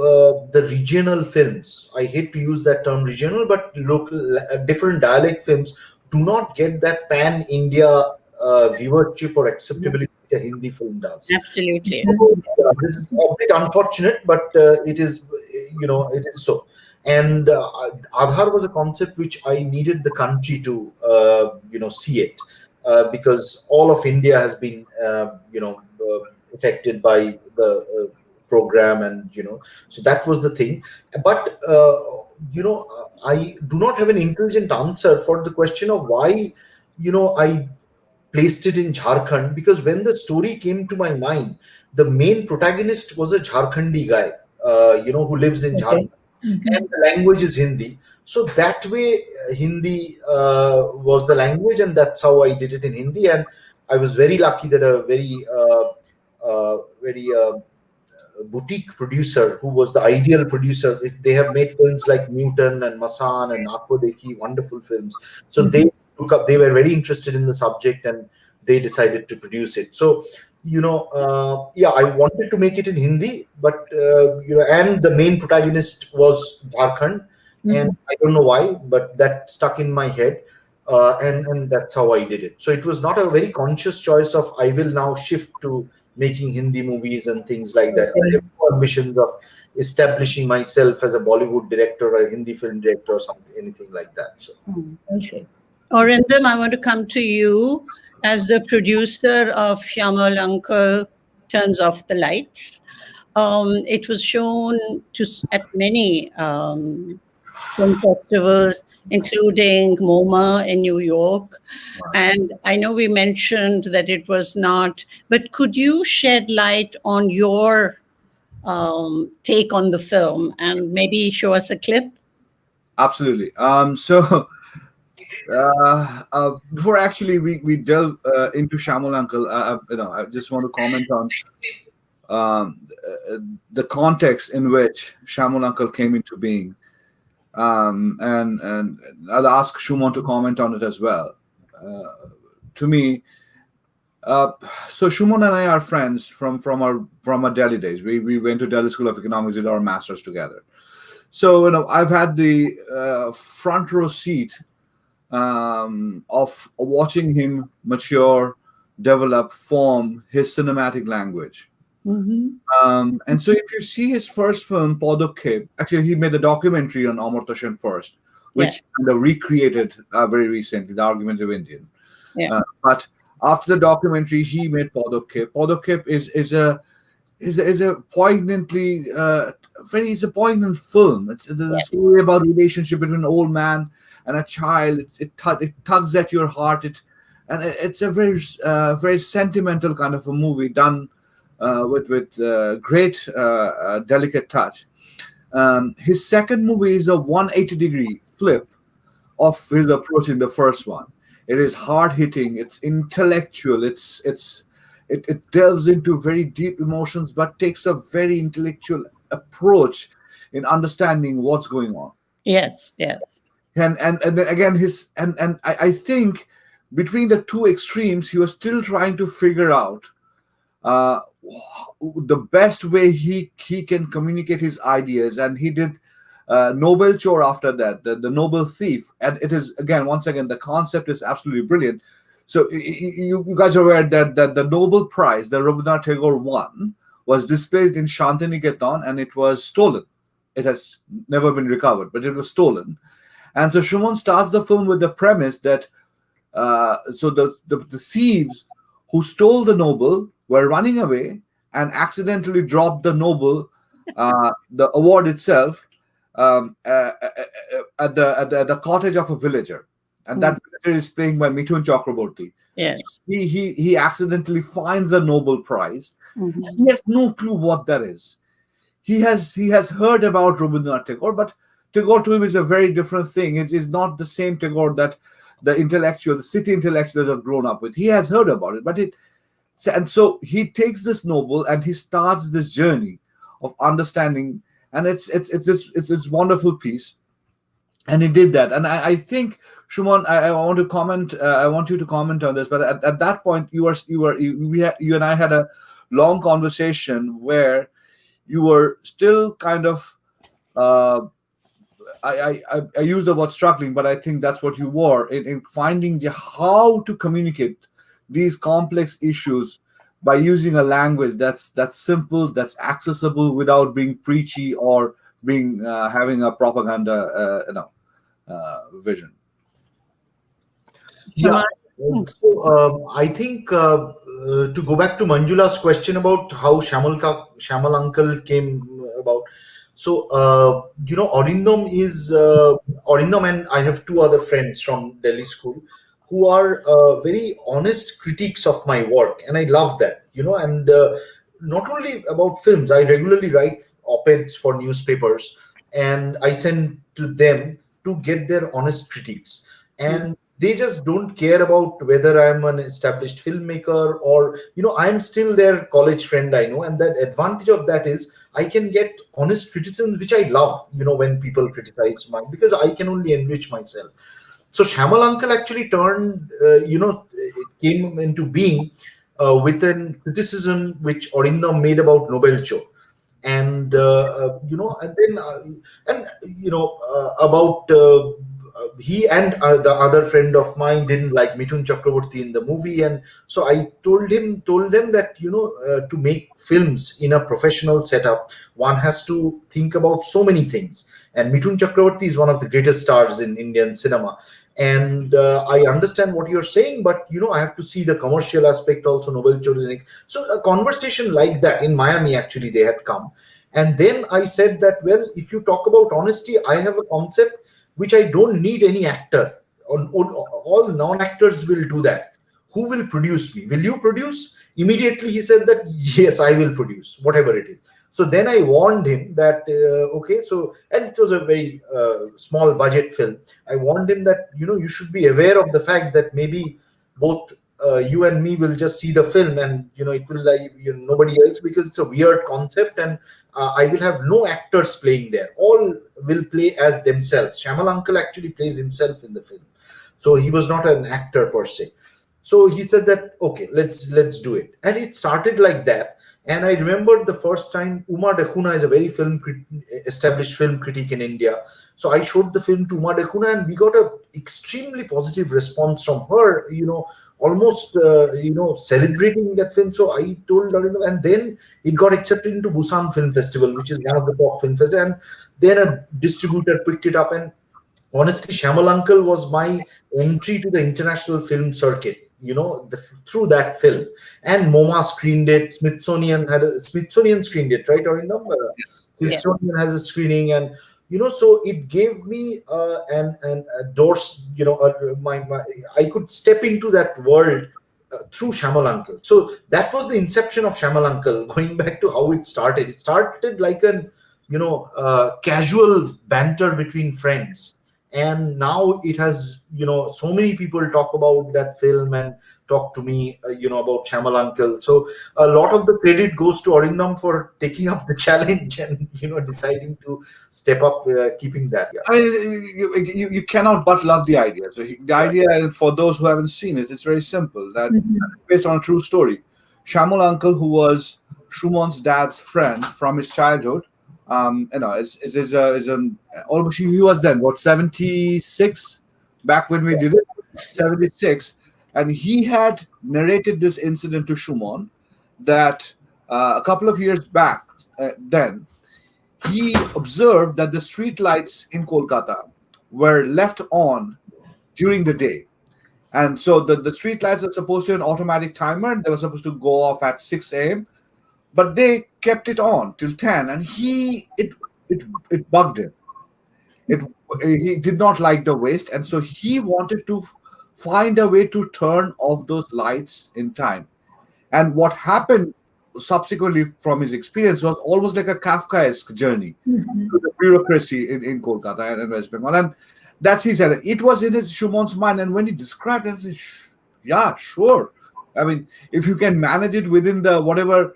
S6: the regional films, I hate to use that term regional, but local, different dialect films do not get that pan-India viewership or acceptability that a Hindi film does.
S1: Absolutely.
S6: This is a bit unfortunate, but it is, it is so. And Aadhaar was a concept which I needed the country to, see it, because all of India has been, affected by the program, and so that was the thing. But I do not have an intelligent answer for the question of why, I placed it in Jharkhand, because when the story came to my mind, the main protagonist was a Jharkhandi guy, who lives in Jharkhand. And the language is Hindi. So that way, Hindi was the language, and that's how I did it in Hindi. And I was very lucky that a very boutique producer who was the ideal producer. They have made films like Newton and Masan and Aako Dekhi, wonderful films. So they took up. They were very interested in the subject and they decided to produce it. So yeah, I wanted to make it in Hindi, but and the main protagonist was Jharkhand, and I don't know why, but that stuck in my head. And that's how I did it. So it was not a very conscious choice of I will now shift to making Hindi movies and things like that. I have no ambitions of establishing myself as a Bollywood director or a Hindi film director or something, anything like that. So.
S2: Okay.
S1: Arindam, I want to come to you as the producer of Shyamal Uncle Turns Off the Lights. It was shown at many film festivals, including MoMA in New York. And I know we mentioned that it was not, but could you shed light on your take on the film and maybe show us a clip?
S3: Absolutely. So before actually we delve into Shyamal Uncle, I just want to comment on the context in which Shyamal Uncle came into being. And I'll ask Shumon to comment on it as well. To me, so Shumon and I are friends from our Delhi days. We went to Delhi School of Economics, did our masters together. So I've had the front row seat of watching him mature, develop, form his cinematic language. And so if you see his first film, Podokep, actually he made a documentary on Amartya Sen first, which kind of recreated very recently, The Argumentative Indian. But after the documentary, he made Podokep. Podokep is a poignantly it's a poignant film. It's the story about the relationship between an old man and a child. It tugs at your heart. It's a very sentimental kind of a movie done with great delicate touch. His second movie is a 180-degree flip of his approach in the first one. It is hard-hitting, it's intellectual, it delves into very deep emotions, but takes a very intellectual approach in understanding what's going on.
S1: Yes.
S3: And then again I think between the two extremes, he was still trying to figure out the best way he can communicate his ideas, and he did Noble Chore after that, the Noble Thief, and it is once again the concept is absolutely brilliant. So you guys are aware that the Nobel Prize that Rabindranath Tagore won was displaced in Shantiniketan and it was stolen. It has never been recovered, but it was stolen. And so Shumon starts the film with the premise that so the thieves who stole the Nobel were running away and accidentally dropped the Nobel, the award itself, at the cottage of a villager, and that villager is played by Mithun Chakraborty.
S1: Yes,
S3: he accidentally finds a Nobel Prize. He has no clue what that is. He has heard about Rabindranath Tagore, but Tagore to him is a very different thing. It's not the same Tagore that the city intellectuals have grown up with. He has heard about it, and so he takes this Nobel and he starts this journey of understanding, and it's this wonderful piece, and he did that. And I think Shumon, I want to comment. I want you to comment on this. But at that point, you and I had a long conversation where you were still kind of. I use the word struggling, but I think that's what you were in finding how to communicate these complex issues by using a language that's simple, that's accessible, without being preachy or being having a propaganda vision.
S6: Yeah. So I think to go back to Manjula's question about how Shyamal Uncle came about. So Arindam and I have two other friends from Delhi School who are very honest critiques of my work, and I love that. And not only about films, I regularly write op-eds for newspapers, and I send to them to get their honest critiques. And They just don't care about whether I'm an established filmmaker or, I'm still their college friend, I know. And that advantage of that is I can get honest criticism, which I love, when people criticize because I can only enrich myself. So Shyamal Uncle actually turned, it came into being with an criticism which Arindam made about Nobel Cho. And, and then, about he and the other friend of mine didn't like Mithun Chakraborty in the movie. And so I told them that, to make films in a professional setup, one has to think about so many things. And Mithun Chakraborty is one of the greatest stars in Indian cinema. And I understand what you're saying, but I have to see the commercial aspect also. Nobel Cho. So a conversation like that in Miami, actually, they had come. And then I said that, well, if you talk about honesty, I have a concept which I don't need any actor. All non-actors will do that. Who will produce me? Will you produce? Immediately he said that, yes, I will produce, whatever it is. So then I warned him that, okay, so, and it was a very small budget film. I warned him that, you should be aware of the fact that maybe both you and me will just see the film, and, it will like, nobody else, because it's a weird concept, and I will have no actors playing there. All will play as themselves. Shyamal Uncle actually plays himself in the film. So he was not an actor per se. So he said that, okay, let's do it. And it started like that. And I remember the first time, Uma Dakuna is a very established film critic in India. So I showed the film to Uma Dakuna, and we got a extremely positive response from her, almost, celebrating that film. So I told her, and then it got accepted into Busan Film Festival, which is one of the top film festivals. And then a distributor picked it up. And honestly, Shyamal Uncle was my entry to the international film circuit, through that film. And MoMA screened it. Smithsonian screened it, right, Arindam? Smithsonian has a screening, and so it gave me an doors. I could step into that world through Shyamal Uncle. So that was the inception of Shyamal Uncle. Going back to how it started like an casual banter between friends. And now it has, so many people talk about that film and talk to me, about Shyamal Uncle. So a lot of the credit goes to Arindam for taking up the challenge and, deciding to step up, keeping that. Yeah.
S3: I mean, you cannot but love the idea. So the idea, for those who haven't seen it, it's very simple. That based on a true story. Shyamal Uncle, who was Shuman's dad's friend from his childhood, almost, he was then what, 76 back when we did it, 76, and he had narrated this incident to Shuman that a couple of years back, then he observed that the street lights in Kolkata were left on during the day. And so the street lights are supposed to have an automatic timer, and they were supposed to go off at 6 a.m. But they kept it on till 10, and it bugged him. He did not like the waste, and so he wanted to find a way to turn off those lights in time. And what happened subsequently from his experience was almost like a Kafkaesque journey to the bureaucracy in Kolkata and West Bengal. And that's, he said, it was in his Shuman's mind. And when he described it, he said, yeah, sure. I mean, if you can manage it within the whatever,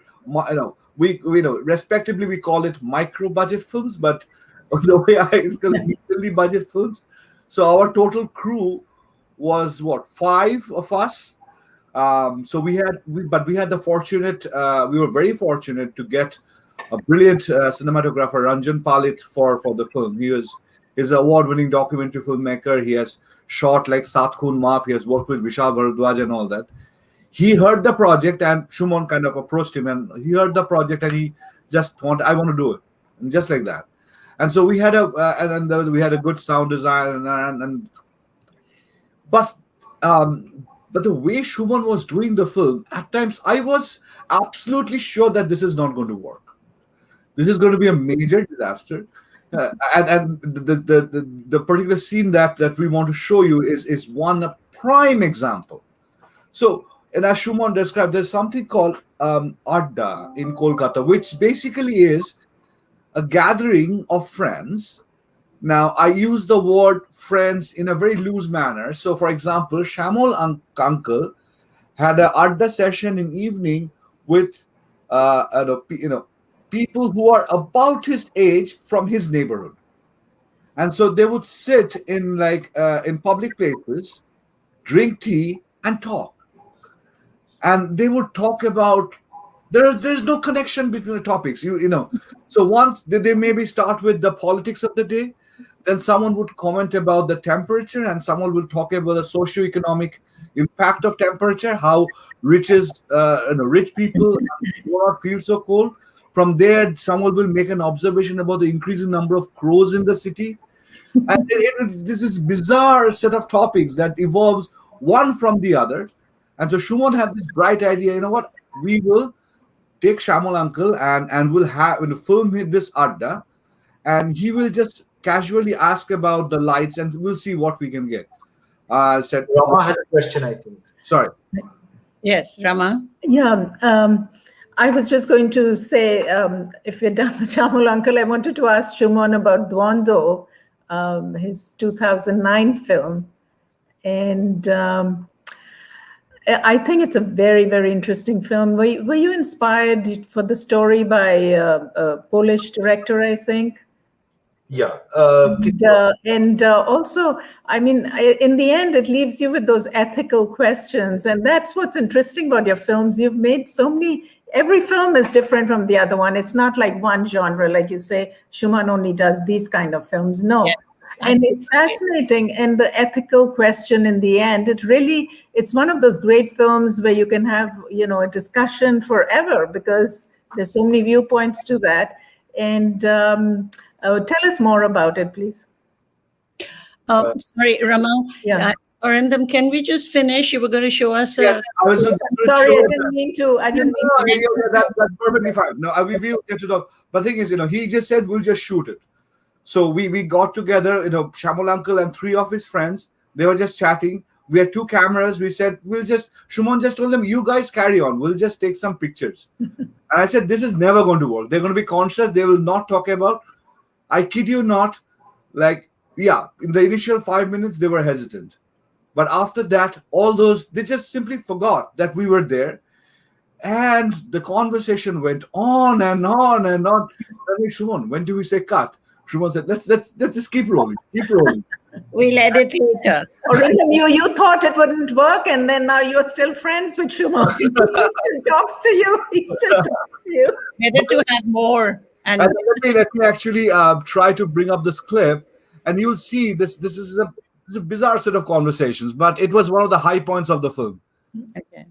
S3: we respectively we call it micro budget films, but the way it's called medium budget films. So our total crew was what, 5 of us. So we had the fortunate, we were very fortunate to get a brilliant cinematographer, Ranjan Palit, for the film. He's an award-winning documentary filmmaker. He has shot like Sat Khun Maaf. He has worked with Vishal Bharadwaj and all that. He heard the project, and Shuman kind of approached him, and he heard the project, and he just I want to do it, and just like that. And so we had we had a good sound design, but the way Shuman was doing the film, at times I was absolutely sure that this is not going to work. This is going to be a major disaster. And the particular scene that we want to show you is one prime example. So, and as Shuman described, there's something called Adda in Kolkata, which basically is a gathering of friends Now, I use the word friends in a very loose manner. So, for example, Shamol Uncle had a Adda session in evening with people who are about his age from his neighborhood, and so they would sit in in public places, drink tea, and talk. And they would talk about there's no connection between the topics. So once they maybe start with the politics of the day, then someone would comment about the temperature, and someone will talk about the socio-economic impact of temperature, how rich people will not feel so cold. From there, someone will make an observation about the increasing number of crows in the city. And this is bizarre set of topics that evolves one from the other. And so Shumon had this bright idea, you know what, we will take Shamol Uncle and we'll film this Adda, and he will just casually ask about the lights, and we'll see what we can get. Said
S6: Rama had a question, I think.
S3: Sorry.
S1: Yes, Rama.
S2: Yeah, I was just going to say, if you're done with Shamol Uncle, I wanted to ask Shumon about Dwondo, his 2009 film. And I think it's a very, very interesting film. Were you inspired for the story by a Polish director, I think?
S6: Yeah.
S2: And also, I mean, in the end, it leaves you with those ethical questions. And that's what's interesting about your films. You've made so many, every film is different from the other one. It's not like one genre, like you say, Shuman only does these kind of films. No. Yes. And it's fascinating. And the ethical question in the end, it's one of those great films where you can have, a discussion forever, because there's so many viewpoints to that. And tell us more about it, please.
S1: Sorry, Rama.
S2: Yeah.
S1: Arindam, can we just finish? You were going to show us.
S3: Yes, I was
S2: sorry, I didn't mean to.
S3: That's perfectly fine. No, we will get to talk. But the thing is, he just said we'll just shoot it. So we got together, Shamol Uncle and 3 of his friends. They were just chatting. We had 2 cameras. We said, Shumon just told them, you guys carry on. We'll just take some pictures. And I said, this is never going to work. They're going to be conscious. They will not talk about. I kid you not, in the initial 5 minutes, they were hesitant. But after that, they just simply forgot that we were there. And the conversation went on and on and on. I mean, Shumon, when do we say cut? Shumon said, let's just keep rolling.
S1: We'll edit later.
S2: Arindam, you thought it wouldn't work, and then now you're still friends with Shuman. He still talks to you.
S1: Better to have more. And
S3: let me actually try to bring up this clip, and you'll see this is a bizarre set of conversations, but it was one of the high points of the film.
S1: Okay.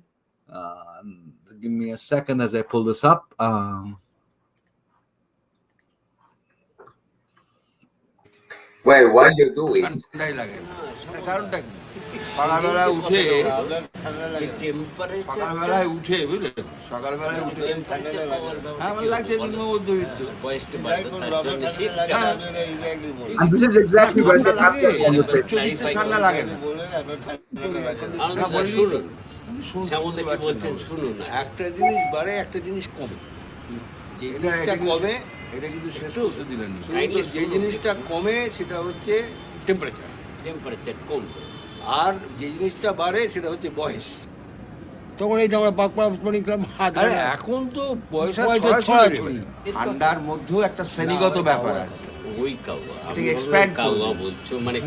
S3: Give me a second as I pull this up.
S4: Wait, what you doing?
S5: সকালবেলায় উঠে বুঝলে সকালবেলায় উঠে আমার লাগছে
S3: And this is exactly where the
S5: ঠান্ডা লাগে না একটা জিনিস বাড়ে একটা জিনিস কমে যে জিনিসটা কমে এটা কিন্তু শেষ করতে দিলেন যে জিনিসটা কমে সেটা হচ্ছে টেম্পারেচার কম, আর যে জিনিসটা বাড়ে সেটা হচ্ছে বয়স। তখন এই যে আমরা বাঁকুড়া স্পোর্টিং ক্লাব এখন তো বয়স ঠান্ডার মধ্যেও একটা শ্রেণীগত ব্যাপার আছে। ওই কাওয়া বলছো মানে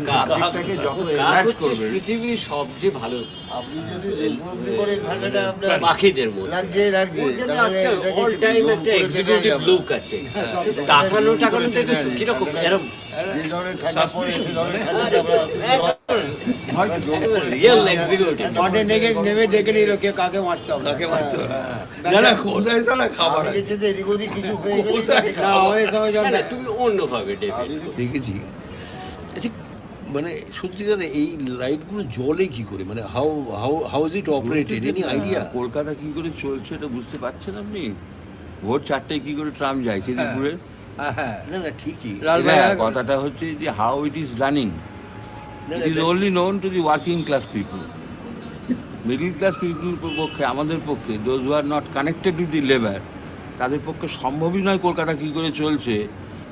S5: পৃথিবীর সবচেয়ে ভালো পাখিদের মধ্যে অল টাইম একটা এক্সিকিউটিভ লুক আছে, টাকানো দেখেছো কিরকম এরকম রিয়েল এক্সিকিউটিভ পরে নেমে দেখে নিল কে কাকে মারতে হবে কোথায় সালা খাবার তুমি অন্যভাবে দেখেছি। আচ্ছা মানে সত্যি কথা এই লাইটগুলো জ্বলে কি করে, মানে how is it operated, any idea? Kolkata কি করে চলছে এটা বুঝতে পারছেন আপনি? ভোর 4টায় কি করে ট্রাম যায় খেদিপুরে? না না ঠিকই, কথাটা হচ্ছে যে how it is running it is only known to the working class people. Middle class people পক্ষে, আমাদের পক্ষে, those who are not connected with the labour, তাদের পক্ষে সম্ভবই নয় কলকাতা কী করে চলছে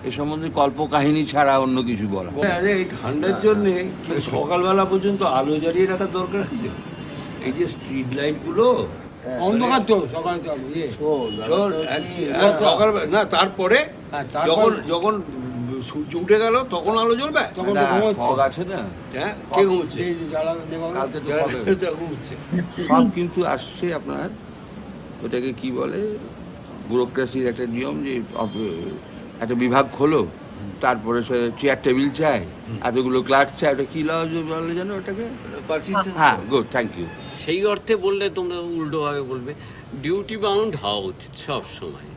S7: এ সম্বন্ধে কল্পকাহিনী ছাড়া অন্য কিছু বলা।
S5: আরে এই ঠান্ডার জন্যে কি সকালবেলা পর্যন্ত আলো জ্বালিয়ে রাখার দরকার আছে? এই যে স্ট্রিট লাইটগুলো
S8: অন্ধকার তো সকালে
S5: সকালবেলা না, তারপরে যখন সূর্য উঠে গেল তখন আলো জ্বলবে।
S8: তখন
S7: ফগ আছে না,
S5: হ্যাঁ, কে ঘুমোচ্ছে?
S7: কালকে তো fog
S5: ঘুমোচ্ছে।
S7: সব কিন্তু আসছে আপনার, ওটাকে কি বলে, ব্যুরোক্রেসির একটা নিয়ম, যে একটা বিভাগ খোলো, তারপরে সে চেয়ার টেবিল চায়, এতগুলো ক্লার্ক চায়, ওটা কি বলে জানো ওটাকে? হ্যাঁ, গুড, থ্যাংক ইউ।
S9: সেই অর্থে বললে তোমরা উল্টোভাবে বলবে ডিউটি বাউন্ড হওয়া উচিত সব সময়।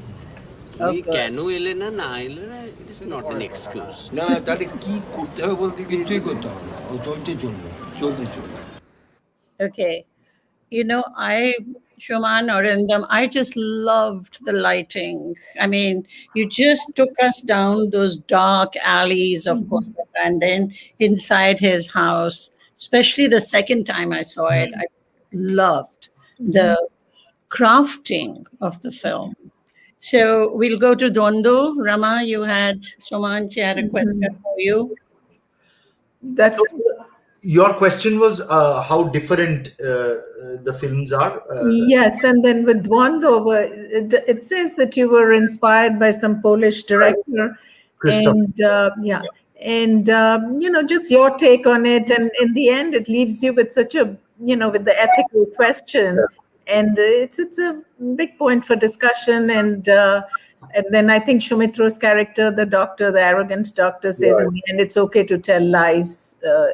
S9: তুমি কেন এলে না, না এলে না, ইটস নট অ্যান এক্সকিউজ।
S5: না, তাহলে কি করতে হবে বলতে
S8: কিছুই করতে হবে না, ও চলতে চলবে।
S1: Okay. You know, Shuman, Arindam, I just loved the lighting. I mean, you just took us down those dark alleys of Kolkata and then inside his house, especially the second time I saw it, I loved the crafting of the film. So we'll go to Dondo. Rama, you had, Shuman, she had a question for you.
S2: That's
S6: Your question was how different the films are.
S2: Yes, and then with Dwondo, it says that you were inspired by some Polish director,
S6: Christoph.
S2: and and you know, just your take on it. And in the end, it leaves you with such a, you know, with the ethical question, and it's a big point for discussion. And then I think SOUMITRA's character, the doctor, the arrogant doctor, says in the end, it's okay to tell lies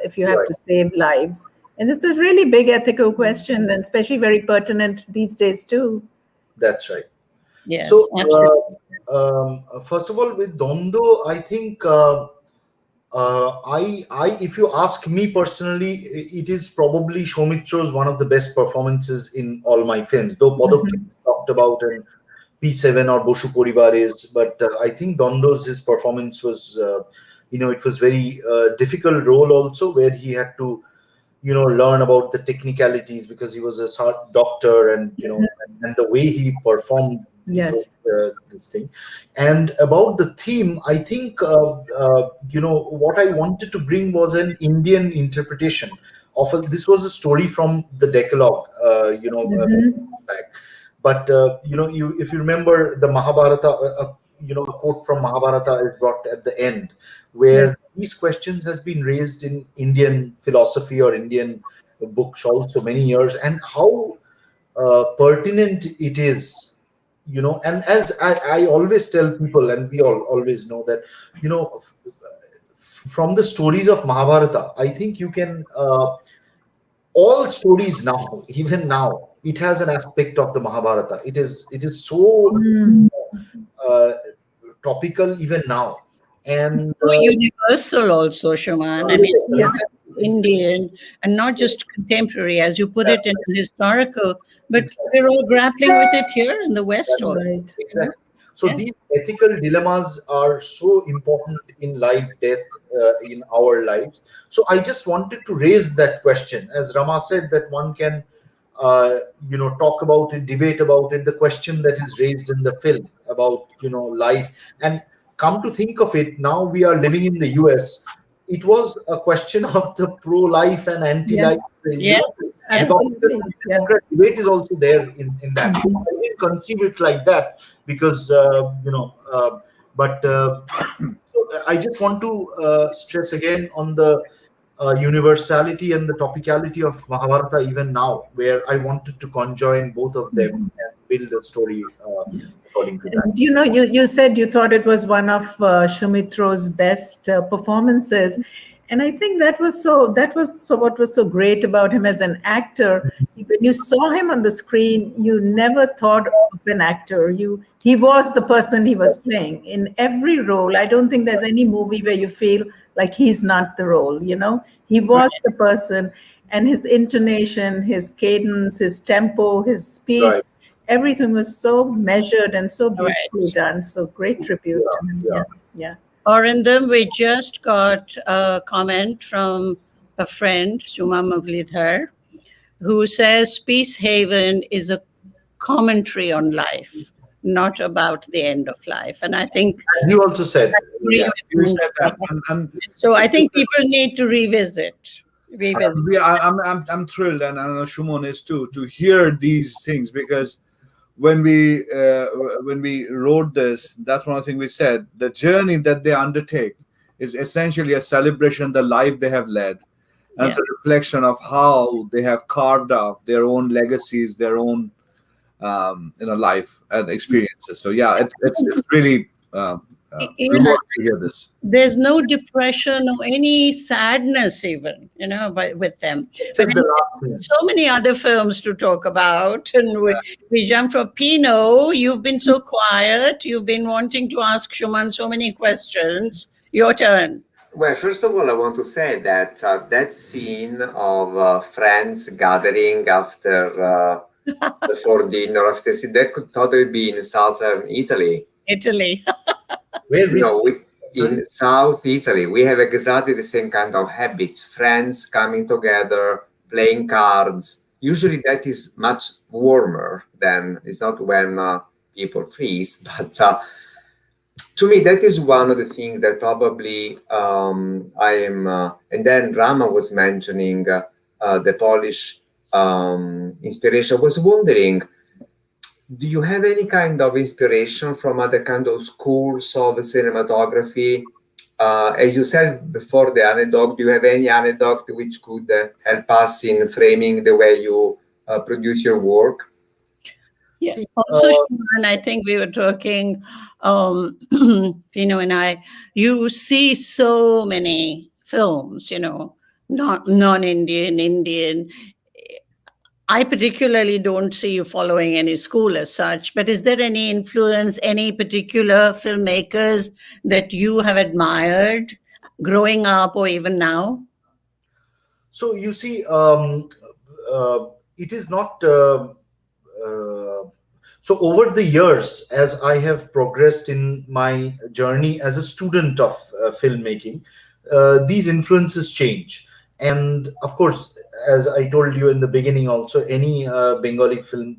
S2: if you have to save lives. And it's a really big ethical question, and especially very pertinent these days too.
S6: That's right.
S1: Yes.
S6: So,
S1: absolutely.
S6: first of all, with Dondo, I think if you ask me personally, it is probably SOUMITRA's one of the best performances in all my films. Though Bodok talked about and P7 or Boshu Poribar is, but I think Dondo's his performance was, you know, it was very difficult role also, where he had to, you know, learn about the technicalities because he was a doctor, and you know, and the way he performed this thing. And about the theme, I think you know, what I wanted to bring was an Indian interpretation of this was a story from the Decalogue, you know, back. But you know, if you remember the Mahabharata, you know, a quote from Mahabharata is brought at the end, where these questions has been raised in Indian philosophy or Indian books also many years, and how pertinent it is, you know. And as I always tell people, and we all always know that, you know, from the stories of Mahabharata, I think you can all stories now, even now, it has an aspect of the Mahabharata. It is so topical even now, and
S1: universal also, Shuman. I mean, Indian and not just contemporary, as you put it in historical, but we're all grappling with it here in the West.
S2: Right.
S6: Exactly. So these ethical dilemmas are so important in life, death, in our lives. So I just wanted to raise that question, as Rama said, that one can you know, talk about it, debate about it, the question that is raised in the film about, you know, life. And come to think of it, now we are living in the US. It was a question of the pro-life and anti-life.
S2: Absolutely.
S6: Debate is also there in that. I didn't conceive it like that because you know, but so I just want to stress again on the universality and the topicality of Mahabharata even now, where I wanted to conjoin both of them and build the story according to that.
S2: And, you know, you said you thought it was one of SOUMITRA's best performances, and I think that was what was so great about him as an actor. When you saw him on the screen, you never thought of an actor. He was the person he was playing in every role. I don't think there's any movie where you feel like he's not the role, you know. He was the person, and his intonation, his cadence, his tempo, his speed, everything was so measured and so beautifully done. So great tribute to him. Yeah.
S1: Arindam, we just got a comment from a friend, Suma Muglidhar, who says Peace Haven is a commentary on life. not about the end of life. And I think
S6: You also said,
S1: agree with
S3: You
S1: you.
S3: said that, and
S1: So I think people need to revisit.
S3: I'm thrilled, and I know Shumon is too, to hear these things, because when we wrote this, that's one of the things we said. The journey that they undertake is essentially a celebration of the life they have led, and it's a reflection of how they have carved out their own legacies, their own life and experiences. So yeah, it's really rewarding to hear this.
S1: There's no depression or any sadness even, with them.
S6: except the last scene.
S1: So many other films to talk about, and we jump from Pino. You've been so quiet. You've been wanting to ask Shuman so many questions. Your turn.
S4: Well, first of all, I want to say that that scene of friends gathering after before dinner, after that could totally be in southern Italy.
S1: Italy.
S6: Where
S4: In South Italy, we have exactly the same kind of habits. Friends coming together, playing cards. Usually, that is much warmer than it's not when people freeze, but. To me, that is one of the things that probably I am. And then Rama was mentioning the Polish inspiration. I was wondering, do you have any kind of inspiration from other kind of schools of cinematography? As you said before, the anecdote, do you have any anecdote which could help us in framing the way you produce your work?
S1: Yeah. Also, Shuman, I think we were talking, Pino and I, you see so many films, non-Indian, Indian. I particularly don't see you following any school as such, but is there any influence, any particular filmmakers that you have admired growing up or even now?
S6: So you see, it is not. So over the years, as I have progressed in my journey as a student of filmmaking, these influences change. And of course, as I told you in the beginning, also any Bengali film,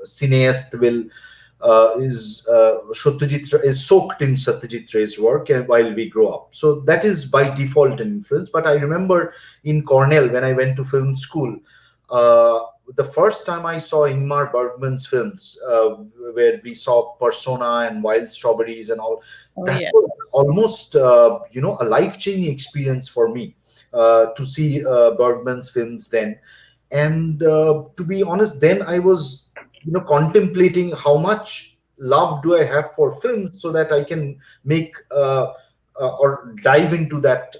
S6: cineast will Satyajit is soaked in Satyajit Ray's work, and while we grow up, so that is by default an influence. But I remember in Cornell when I went to film school. The first time I saw Ingmar Bergman's films, where we saw Persona and Wild Strawberries and all, that was almost, a life-changing experience for me to see Bergman's films then. And to be honest, then I was, contemplating how much love do I have for films so that I can make or dive into that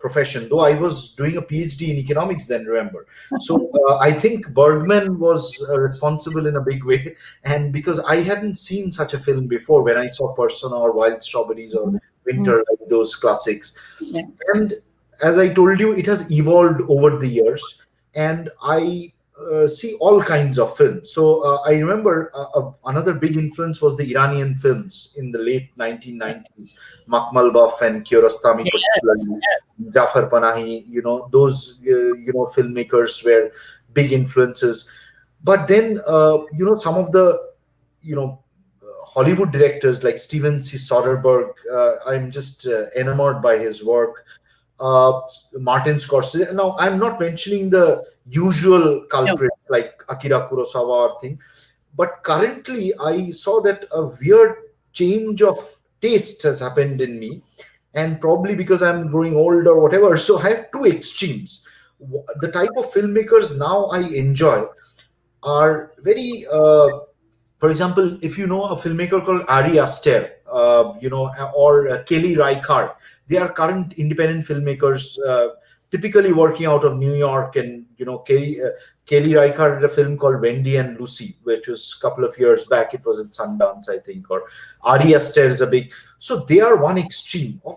S6: profession, though I was doing a PhD in economics then, remember. So I think Bergman was responsible in a big way, and because I hadn't seen such a film before when I saw Persona or Wild Strawberries or Winter, like those classics. Yeah. And as I told you, it has evolved over the years, and I see all kinds of films. So I remember another big influence was the Iranian films in the late 1990s, Makmal Baf and Kiarostami, particularly Jafar Panahi. Those filmmakers were big influences. But then some of the Hollywood directors like Steven C. Soderbergh, I'm just enamored by his work. Martin Scorsese. Now, I'm not mentioning the usual culprits like Akira Kurosawa or thing, but currently I saw that a weird change of taste has happened in me, and probably because I'm growing old or whatever. So I have two extremes. The type of filmmakers now I enjoy are very, for example, if you know a filmmaker called Ari Aster, or Kelly Reichardt, they are current independent filmmakers, typically working out of New York. And Kelly Reichardt did a film called Wendy and Lucy, which was a couple of years back. It was in Sundance, I think. Or Ari Aster is a big. So they are one extreme of,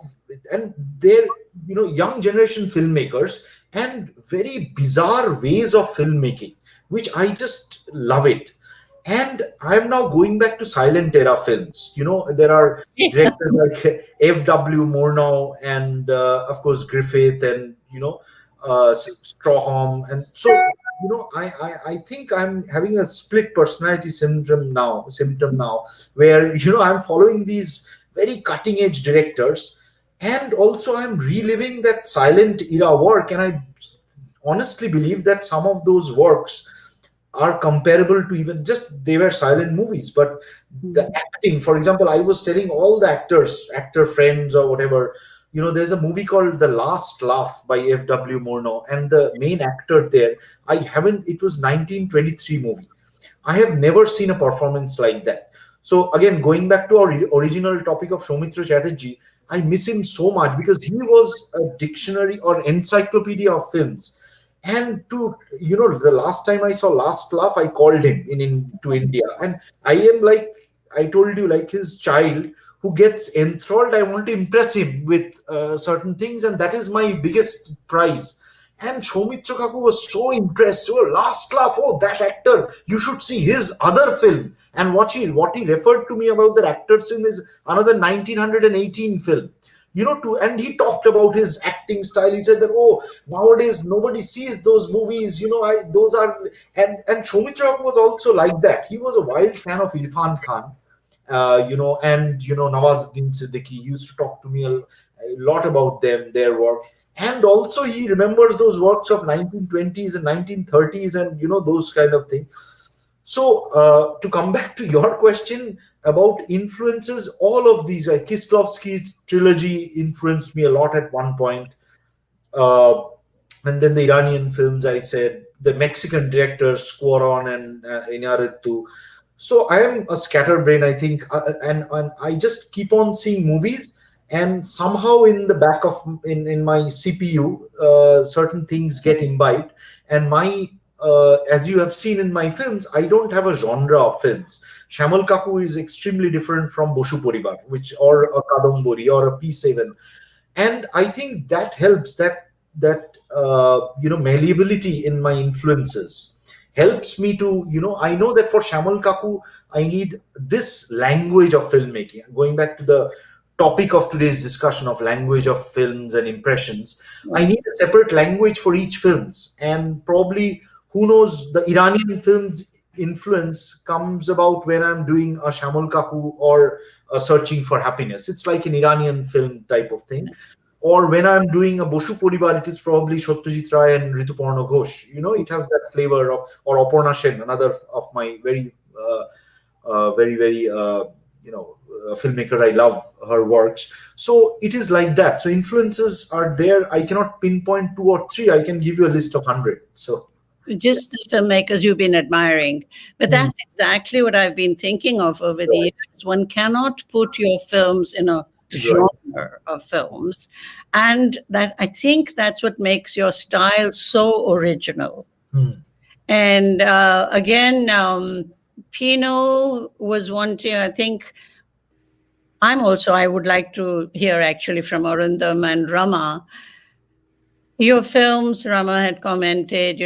S6: and they're young generation filmmakers and very bizarre ways of filmmaking, which I just love it. And I'm now going back to silent era films. There are directors like F.W. Murnau and of course Griffith and Strawham, and so I think I'm having a split personality symptom now, where I'm following these very cutting edge directors, and also I'm reliving that silent era work, and I honestly believe that some of those works are comparable to, even just they were silent movies, but the acting, for example, I was telling all the actor friends or whatever, there's a movie called The Last Laugh by F.W. Murnau, and the main actor there, it was 1923 movie. I have never seen a performance like that. So again, going back to our original topic of Soumitra Chatterjee, I miss him so much because he was a dictionary or encyclopedia of films. And the last time I saw Last Laugh, I called him to India, and I am, like I told you, like his child who gets enthralled. I want to impress him with certain things, and that is my biggest prize. And Soumitra Kaku was so impressed. Oh, Last Laugh! Oh, that actor! You should see his other film. And what he referred to me about that actor's film is another 1918 film. And he talked about his acting style. He said that, oh, nowadays nobody sees those movies. Those are, and Soumitra was also like that. He was a wild fan of Irfan Khan, and Nawazuddin Siddiqui. He used to talk to me a lot about their work. And also he remembers those works of 1920s and 1930s and those kind of things. So to come back to your question about influences, all of these, Kieslowski's trilogy influenced me a lot at one point. And then the Iranian films, I said, the Mexican directors, Cuarón and Iñárritu. So I am a scatterbrain, I think, and I just keep on seeing movies. And somehow in the back of in my CPU, certain things get imbibed. And as you have seen in my films, I don't have a genre of films. Shyamal Kaku is extremely different from Boshu Poribar, or a Kadambari or a P7, and I think that helps. That malleability in my influences helps me to I know that for Shyamal Kaku I need this language of filmmaking. Going back to the topic of today's discussion of language of films and impressions, I need a separate language for each films, and probably, who knows, the Iranian films influence comes about when I'm doing a Shyamal Kaku or a Searching for Happiness. It's like an Iranian film type of thing. Or when I'm doing a Boshu Poribar, it is probably Satyajit Ray and Rituparna Ghosh. It has that flavor of, or Aparna Sen, another of my very, very, filmmaker. I love her works. So it is like that. So influences are there. I cannot pinpoint 2 or 3. I can give you a list of 100. So
S1: just the filmmakers you've been admiring. But that's exactly what I've been thinking of over the years. One cannot put your films in a genre of films, and that, I think that's what makes your style so original. And again, Pino was wanting, I think, I would like to hear actually from Arindam and Rama. Your films, Rama had commented,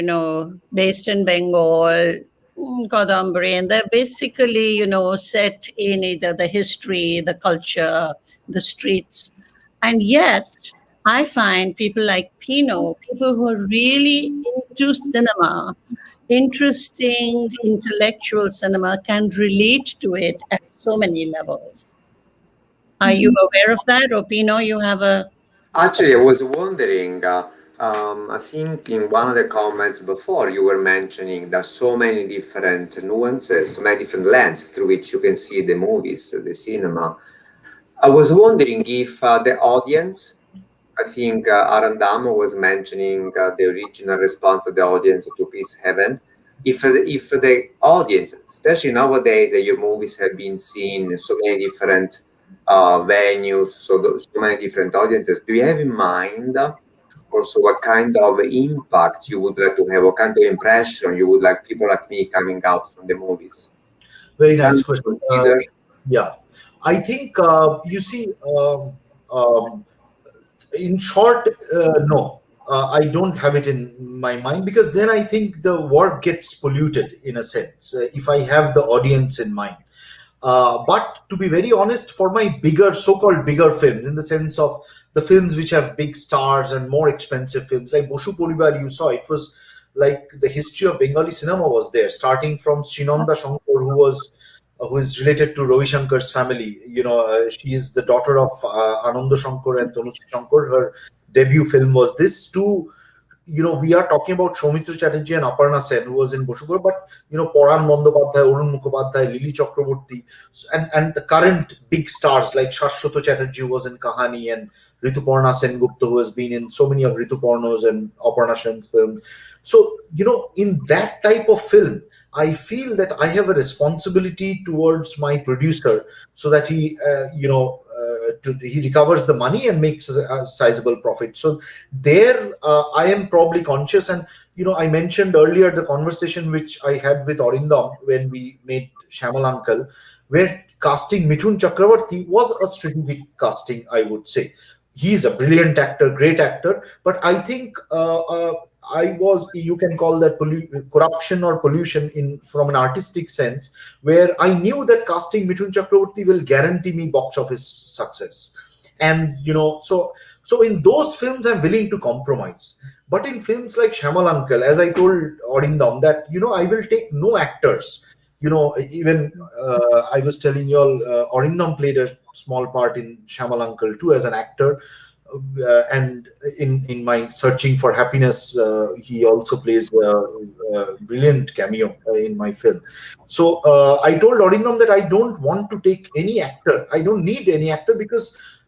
S1: based in Bengal, Kadambari, and they're basically, set in either the history, the culture, the streets. And yet, I find people like Pino, people who are really into cinema, interesting, intellectual cinema, can relate to it at so many levels. Are you aware of that? Or Pino, you have a...
S4: Actually, I was wondering, I think in one of the comments before you were mentioning there are so many different nuances, so many different lenses through which you can see the movies, the cinema. I was wondering if the audience, I think Arindam was mentioning the original response of the audience to Peace Heaven, if the audience, especially nowadays that your movies have been seen in so many different venues, so many different audiences, do you have in mind also what kind of impact you would like to have, what kind of impression you would like people like me coming out from the movies?
S6: Very nice question. Yeah, I think you see, in short, no, I don't have it in my mind, because then I think the work gets polluted in a sense if I have the audience in mind. But to be very honest, for my so-called bigger films, in the sense of the films which have big stars and more expensive films, like Boshu Poribar, you saw, it was like the history of Bengali cinema was there, starting from Srinanda Shankar, who is related to Ravi Shankar's family. She is the daughter of Ananda Shankar and Tanushree Shankar. Her debut film was this. We are talking about SOUMITRA Chatterjee and Aparna Sen, who was in Boshugar, but Poran Bandopadhyay, Arun Mukhopadhyay, Lily Chakraborty, and the current big stars like Shashwat Chatterjee, who was in Kahani, and Rituparna Sengupta, who has been in so many of Rituparna's and Aparna Sen's films. So, in that type of film, I feel that I have a responsibility towards my producer, so that he recovers the money and makes a sizable profit. So there, I am probably conscious. And I mentioned earlier the conversation which I had with Arindam when we made Shyamal Uncle, where casting Mithun Chakravarti was a strategic casting, I would say. He's a brilliant actor, great actor, but I think you can call that corruption or pollution from an artistic sense, where I knew that casting Mithun Chakravarti will guarantee me box office success. And, so in those films, I'm willing to compromise. But in films like Shyamal Uncle, as I told Arindam, that, I will take no actors. Even I was telling you all, Arindam played a small part in Shyamal Uncle too as an actor. And in my Searching for Happiness, he also plays a brilliant cameo in my film. So I told Arindam that I don't want to take any actor. I don't need any actor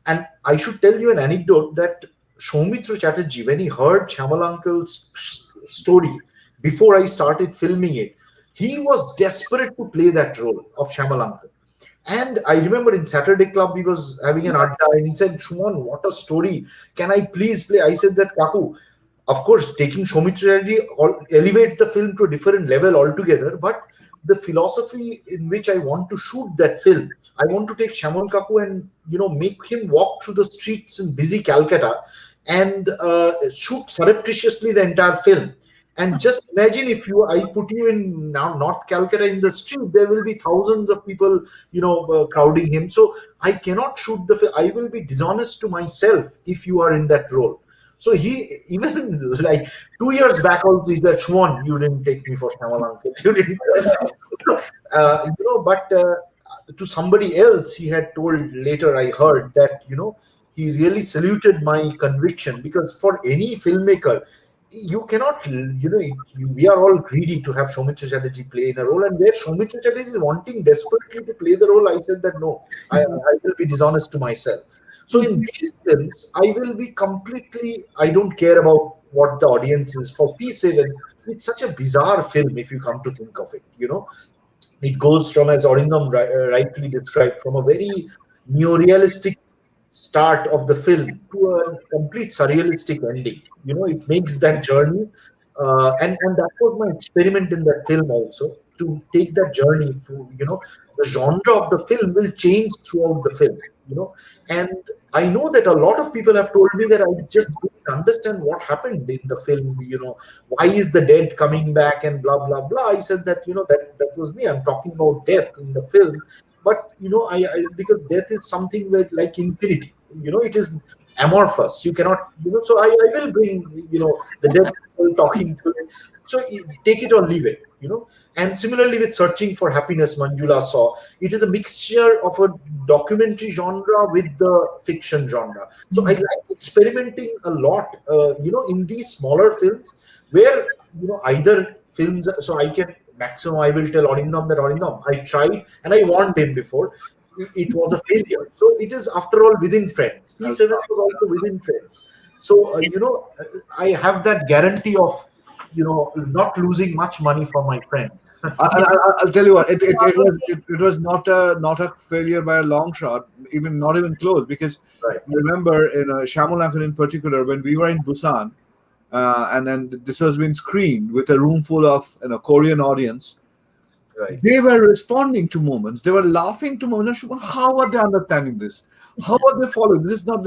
S6: and I should tell you an anecdote that Soumitra Chatterjee, when he heard Shyamal Uncle's story before I started filming it, he was desperate to play that role of Shyamal Uncle. And I remember in Saturday Club, he was having an adda and he said, Shuman, what a story. Can I please play? I said that, Kaku, of course, taking Soumitra Chatterjee elevates the film to a different level altogether. But the philosophy in which I want to shoot that film, I want to take Shyamal Kaku and, make him walk through the streets in busy Calcutta and shoot surreptitiously the entire film. And just imagine if I put you in now North Calcutta in the street, there will be thousands of people, crowding him. So I cannot shoot the film. I will be dishonest to myself if you are in that role. So he, even like 2 years back, also, he said, Shuman, you didn't take me for Shyamal Uncle. You didn't. But to somebody else, he had told later, I heard that, he really saluted my conviction, because for any filmmaker, you cannot, we are all greedy to have Soumitra Chatterjee play in a role, and where Soumitra Chatterjee is wanting desperately to play the role, I said that no, I will be dishonest to myself. So in these films, I will be completely, I don't care about what the audience is. For P7, it's such a bizarre film if you come to think of it, It goes from, as Arindam rightly described, from a very neorealistic start of the film to a complete surrealistic ending. It makes that journey, and that was my experiment in that film also, to take that journey through. The genre of the film will change throughout the film. And I know that a lot of people have told me that I just didn't understand what happened in the film. Why is the dead coming back and blah blah blah. I said that that was me. I'm talking about death in the film, but I because death is something where, like infinity. It is amorphous. You cannot. So I will bring the dead people talking to it. So take it or leave it. And similarly with Searching for Happiness, Manjula saw, it is a mixture of a documentary genre with the fiction genre. So I like experimenting a lot, in these smaller films where, either films, so I can maximum, I will tell Arindam that Arindam, I tried and I warned him before. It was a failure. So it is, after all, within friends. P7 was also within friends. So, I have that guarantee of, not losing much money from my friends.
S3: I'll tell you what, it was not a failure by a long shot, not even close, because I remember in Shyamal Uncle in particular, when we were in Busan, and then this was being screened with a room full of Korean audience.
S6: Right.
S3: They were responding to moments. They were laughing to moments. How are they understanding this? How are they following? This is not.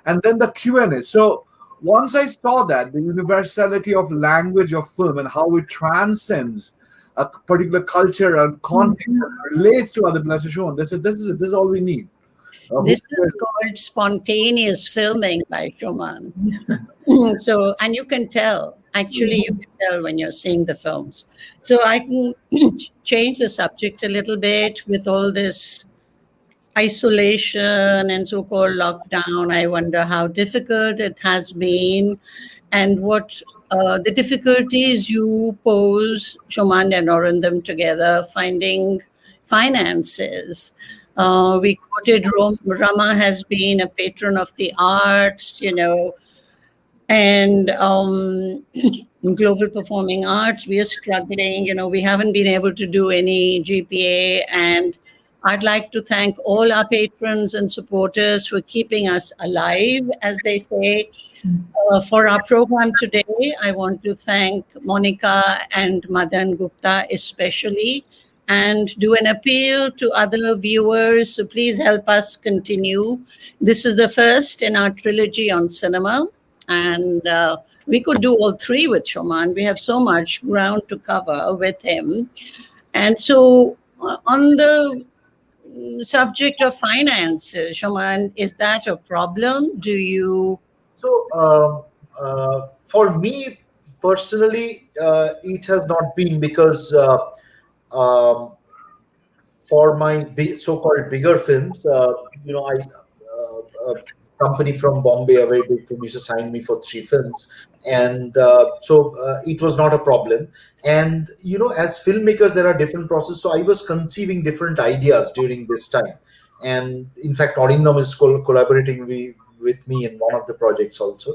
S3: And then the Q&A. So once I saw that, the universality of language of film and how it transcends a particular culture and content relates to other people, this is all we need.
S1: This is called spontaneous filming by Shuman. So, and you can tell, actually, you can tell when you're seeing the films. So I can change the subject a little bit with all this isolation and so-called lockdown. I wonder how difficult it has been and what the difficulties you pose, Shuman and Arindam together, finding finances. We quoted Rama has been a patron of the arts, and global performing arts. We are struggling, we haven't been able to do any GPA, and I'd like to thank all our patrons and supporters for keeping us alive, as they say. For our program today, I want to thank Monica and Madan Gupta especially, and do an appeal to other viewers. So please help us continue. This is the first in our trilogy on cinema, and we could do all three with Shuman. We have so much ground to cover with him. And so on the subject of finances, Shuman, is that a problem? Do you?
S6: So for me personally, it has not been, because for my so-called bigger films, a company from Bombay, a very big producer, signed me for 3 films, and so it was not a problem. And as filmmakers, there are different processes. So I was conceiving different ideas during this time, and in fact, Arindam is collaborating with me in one of the projects also.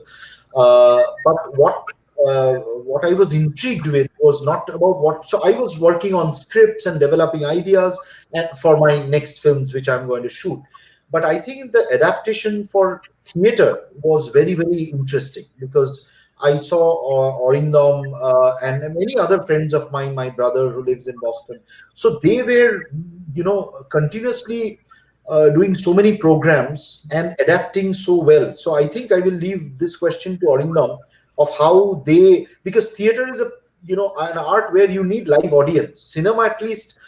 S6: But what I was intrigued with was not about what. So I was working on scripts and developing ideas and for my next films, which I'm going to shoot. But I think the adaptation for theater was very, very interesting, because I saw Arindam and many other friends of mine, my brother who lives in Boston. So they were, continuously doing so many programs and adapting so well. So I think I will leave this question to Arindam of how they, because theater is an art where you need live audience. Cinema, at least,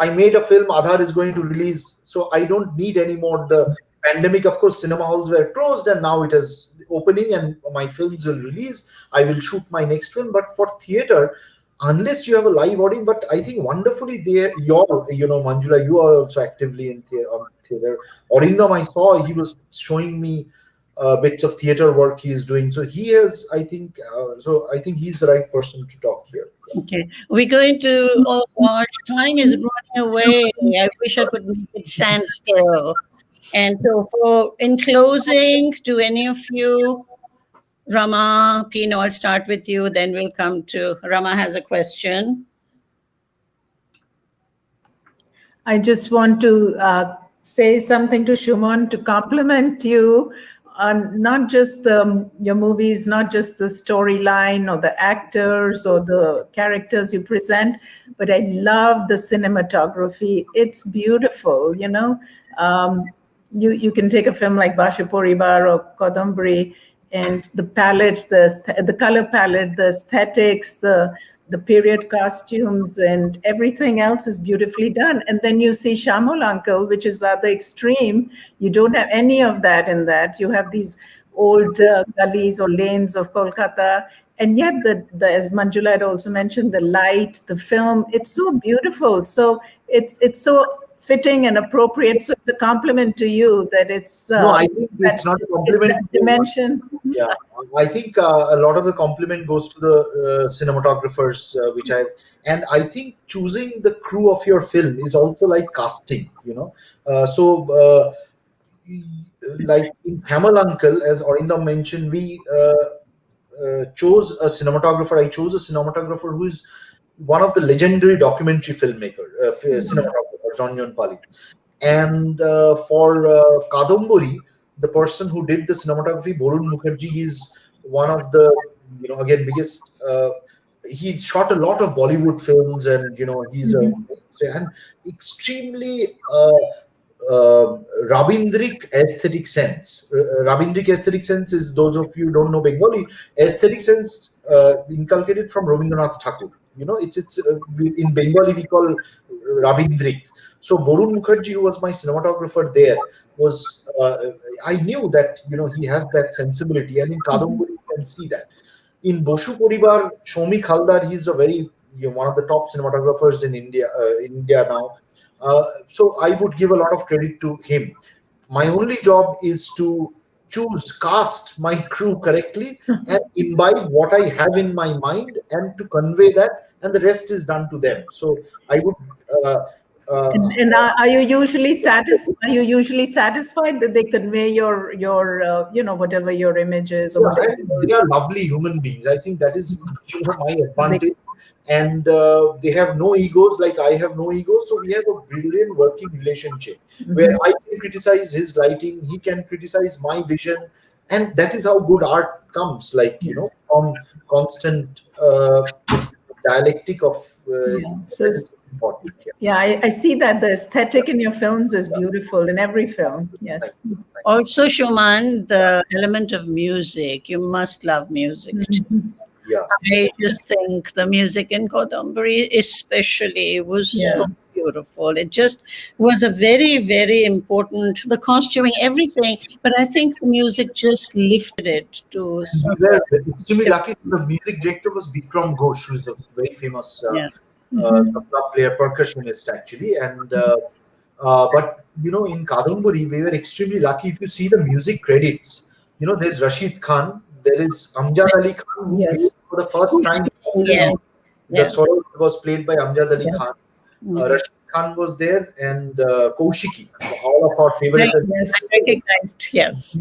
S6: I made a film, Aadhar is going to release, so I don't need anymore the pandemic. Of course, cinema halls were closed and now it is opening and my films will release. I will shoot my next film. But for theater, unless you have a live audience, but I think wonderfully there, Manjula, you are also actively in theater. Arindam, I saw, he was showing me bits of theater work he is doing. So he has, I think he's the right person to talk here.
S1: Okay, we're going to, oh gosh, time is running away. I wish I could make it stand still. And so in closing, to any of you, Rama, Pino, I'll start with you, then we'll come to, Rama has a question.
S2: I just want to say something to Shuman to compliment you on not just your movies, not just the storyline or the actors or the characters you present, but I love the cinematography. It's beautiful, You can take a film like Bashaporibar or Kodambari, and the palette, the color palette, the aesthetics, the period costumes, and everything else is beautifully done. And then you see Shamol Uncle, which is the other extreme. You don't have any of that in that. You have these old gullies or lanes of Kolkata. And yet, as Manjula had also mentioned, the light, the film, it's so beautiful. So it's so fitting and appropriate. So it's a compliment to you that it's
S6: no, I think it's not a compliment.
S2: It's that dimension.
S6: Yeah, I think a lot of the compliment goes to the cinematographers, and I think choosing the crew of your film is also like casting, like in Hamal Uncle, as Arindam mentioned, we chose a cinematographer. I chose a cinematographer who is one of the legendary documentary filmmaker, cinematographer, John Pali. And for Kadambari, the person who did the cinematography, Borun Mukherjee, is one of the, biggest. He shot a lot of Bollywood films, and he's and extremely Rabindric aesthetic sense. Rabindric aesthetic sense is, those of you who don't know Bengali, aesthetic sense inculcated from Rabindranath Thakur. It's in Bengali we call Ravindrik. So Borun Mukherjee, who was my cinematographer there, was I knew that he has that sensibility, and in Kadambari you can see that. In Boshu Poribar, Shomi Khaldar, he's a very one of the top cinematographers in India now. So I would give a lot of credit to him. My only job is to cast my crew correctly and imbibe what I have in my mind and to convey that, and the rest is done to them. So I would.
S2: And are you usually satisfied? Are you usually satisfied that they convey your whatever your images or whatever?
S6: They are lovely human beings. I think that is my advantage. And they have no egos, like I have no egos. So we have a brilliant working relationship where I can criticize his lighting, he can criticize my vision, and that is how good art comes. Like from constant dialectic of.
S2: I see that the aesthetic in your films is beautiful in every film. Yes.
S1: Also, Shuman, the element of music. You must love music.
S6: Yeah.
S1: I just think the music in Kodambari especially was so beautiful. It just was a very, very important, the costuming, everything. But I think the music just lifted it to.
S6: We were extremely lucky. The music director was Bikram Ghosh, who is a very famous tabla player, percussionist actually. And but in Kadambari, we were extremely lucky. If you see the music credits, there's Rashid Khan. There is Amjad Ali Khan, who played for the first time. The solo was played by Amjad Ali Khan. Rashid Khan was there, and Kaushiki, all of our favorite.
S1: Recognized, yes.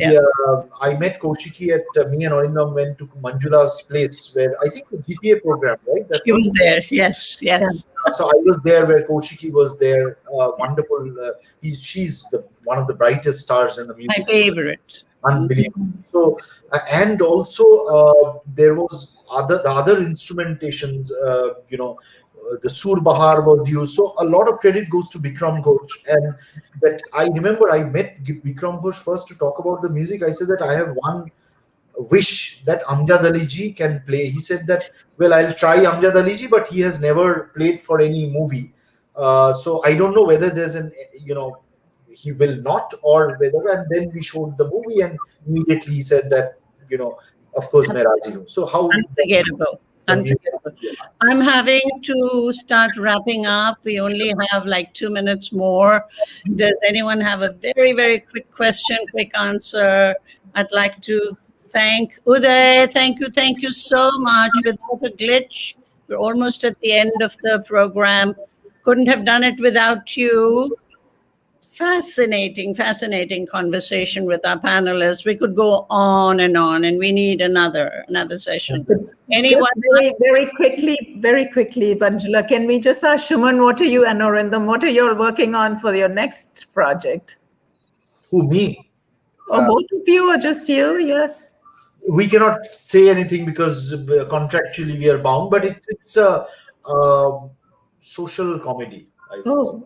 S6: I met Kaushiki at me and Arindam went to Manjula's place, where I think the GPA program, right?
S1: She was there, yes.
S6: So I was there where Kaushiki was there. Wonderful. She's one of the brightest stars in the music.
S1: My favorite.
S6: Unbelievable. So, and also there was the other instrumentations. The Sur Bahar was used. So a lot of credit goes to Bikram Ghosh. And that I remember I met Bikram Ghosh first to talk about the music. I said that I have one wish that Amjad Ali ji can play. He said that, well, I'll try Amjad Ali ji, but he has never played for any movie. So I don't know whether there's he will not or whether. And then we showed the movie, and immediately he said that, of course, Meraji. So how
S1: unforgettable. I'm having to start wrapping up. We only have like 2 minutes more. Does anyone have a very, very quick question, quick answer? I'd like to thank Uday. Thank you so much. Without a glitch, we're almost at the end of the program. Couldn't have done it without you. Fascinating conversation with our panelists. We could go on, and we need another session. Anyone?
S2: Just very quickly, Manjula, can we just ask Shuman, what are you and Arindam, what are you working on for your next project?
S6: Who, me?
S2: Or both of you, or just you? Yes.
S6: We cannot say anything because contractually we are bound, but it's a social comedy.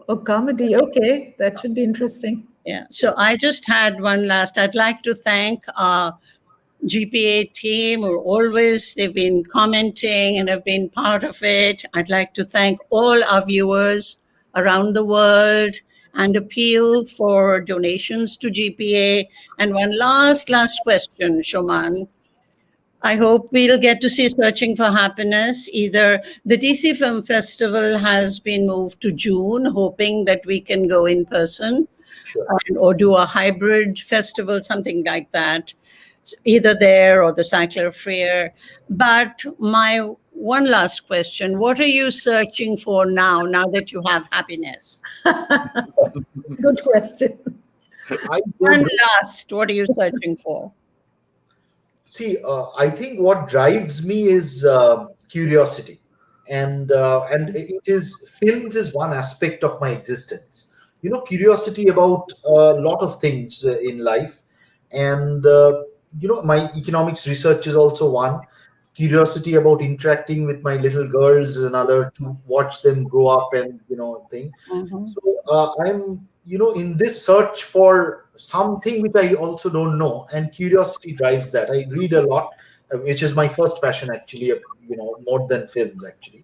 S2: A comedy. Okay, that should be interesting.
S1: Yeah. So I just had one last. I'd like to thank our GPA team, they've been commenting and have been part of it. I'd like to thank all our viewers around the world and appeal for donations to GPA. And one last question, Shuman. I hope we'll get to see Searching for Happiness. Either the DC Film Festival has been moved to June, hoping that we can go in person, or do a hybrid festival, something like that. So either there or the Cycler Fair. But my one last question, what are you searching for now that you have happiness?
S2: Good question.
S1: One last, what are you searching for?
S6: See, I think what drives me is curiosity, and films is one aspect of my existence. Curiosity about a lot of things in life, and my economics research is also one. Curiosity about interacting with my little girls is another, to watch them grow up and thing. So I'm in this search for something which I also don't know, and curiosity drives that. I read a lot, which is my first passion actually, more than films actually.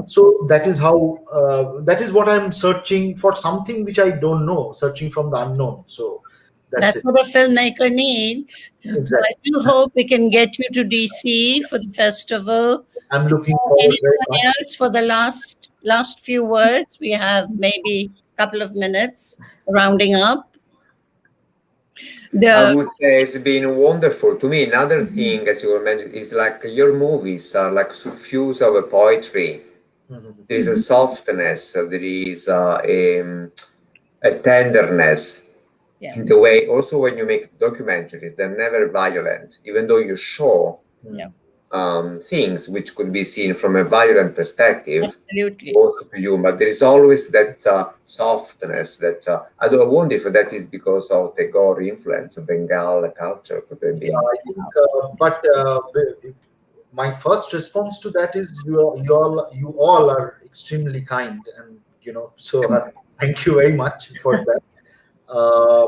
S6: So that is how, that is what I'm searching for, something which I don't know, searching from the unknown. So that's it.
S1: what a filmmaker needs.
S6: Exactly.
S1: So I do hope we can get you to DC for the festival.
S6: I'm looking forward very much.
S1: Anyone else for the last few words? We have maybe a couple of minutes rounding up.
S4: I would say it's been wonderful. To me, another thing, as you were mentioning, is like your movies are like suffused of a poetry. There is a softness, there is a tenderness in the way. Also, when you make documentaries, they're never violent, even though you show things which could be seen from a violent perspective.
S1: Absolutely.
S4: Also to you, but there is always that softness. That I wonder if that is because of the Gore influence of Bengal culture. Could have been.
S6: Yeah, I think, but my first response to that is you all are extremely kind, and so thank you very much for that.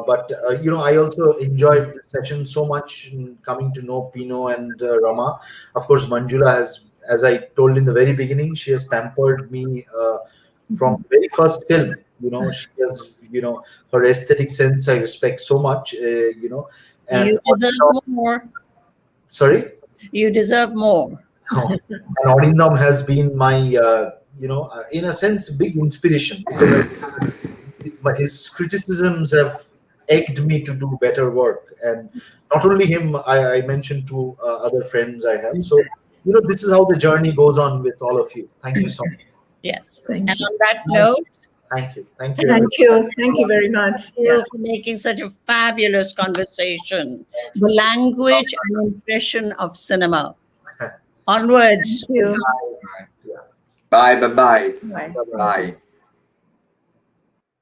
S6: But I also enjoyed the session so much in coming to know Pino and Rama. Of course, Manjula has, as I told in the very beginning, she has pampered me from the very first film. She has, her aesthetic sense I respect so much. And
S1: you deserve more.
S6: Sorry.
S1: You deserve more.
S6: And Arindam has been my, in a sense, big inspiration, but his criticisms have egged me to do better work. And not only him, I mentioned to other friends I have. So, this is how the journey goes on with all of you. Thank you so much.
S1: Yes.
S2: Thank
S1: and
S2: you.
S1: on that note,
S6: Thank you. Thank you.
S2: Thank you. Thank you very much.
S1: thank you for making such a fabulous conversation. The language and impression of cinema. Onwards.
S2: Thank you.
S4: Bye. Bye.
S2: Bye.
S4: Bye.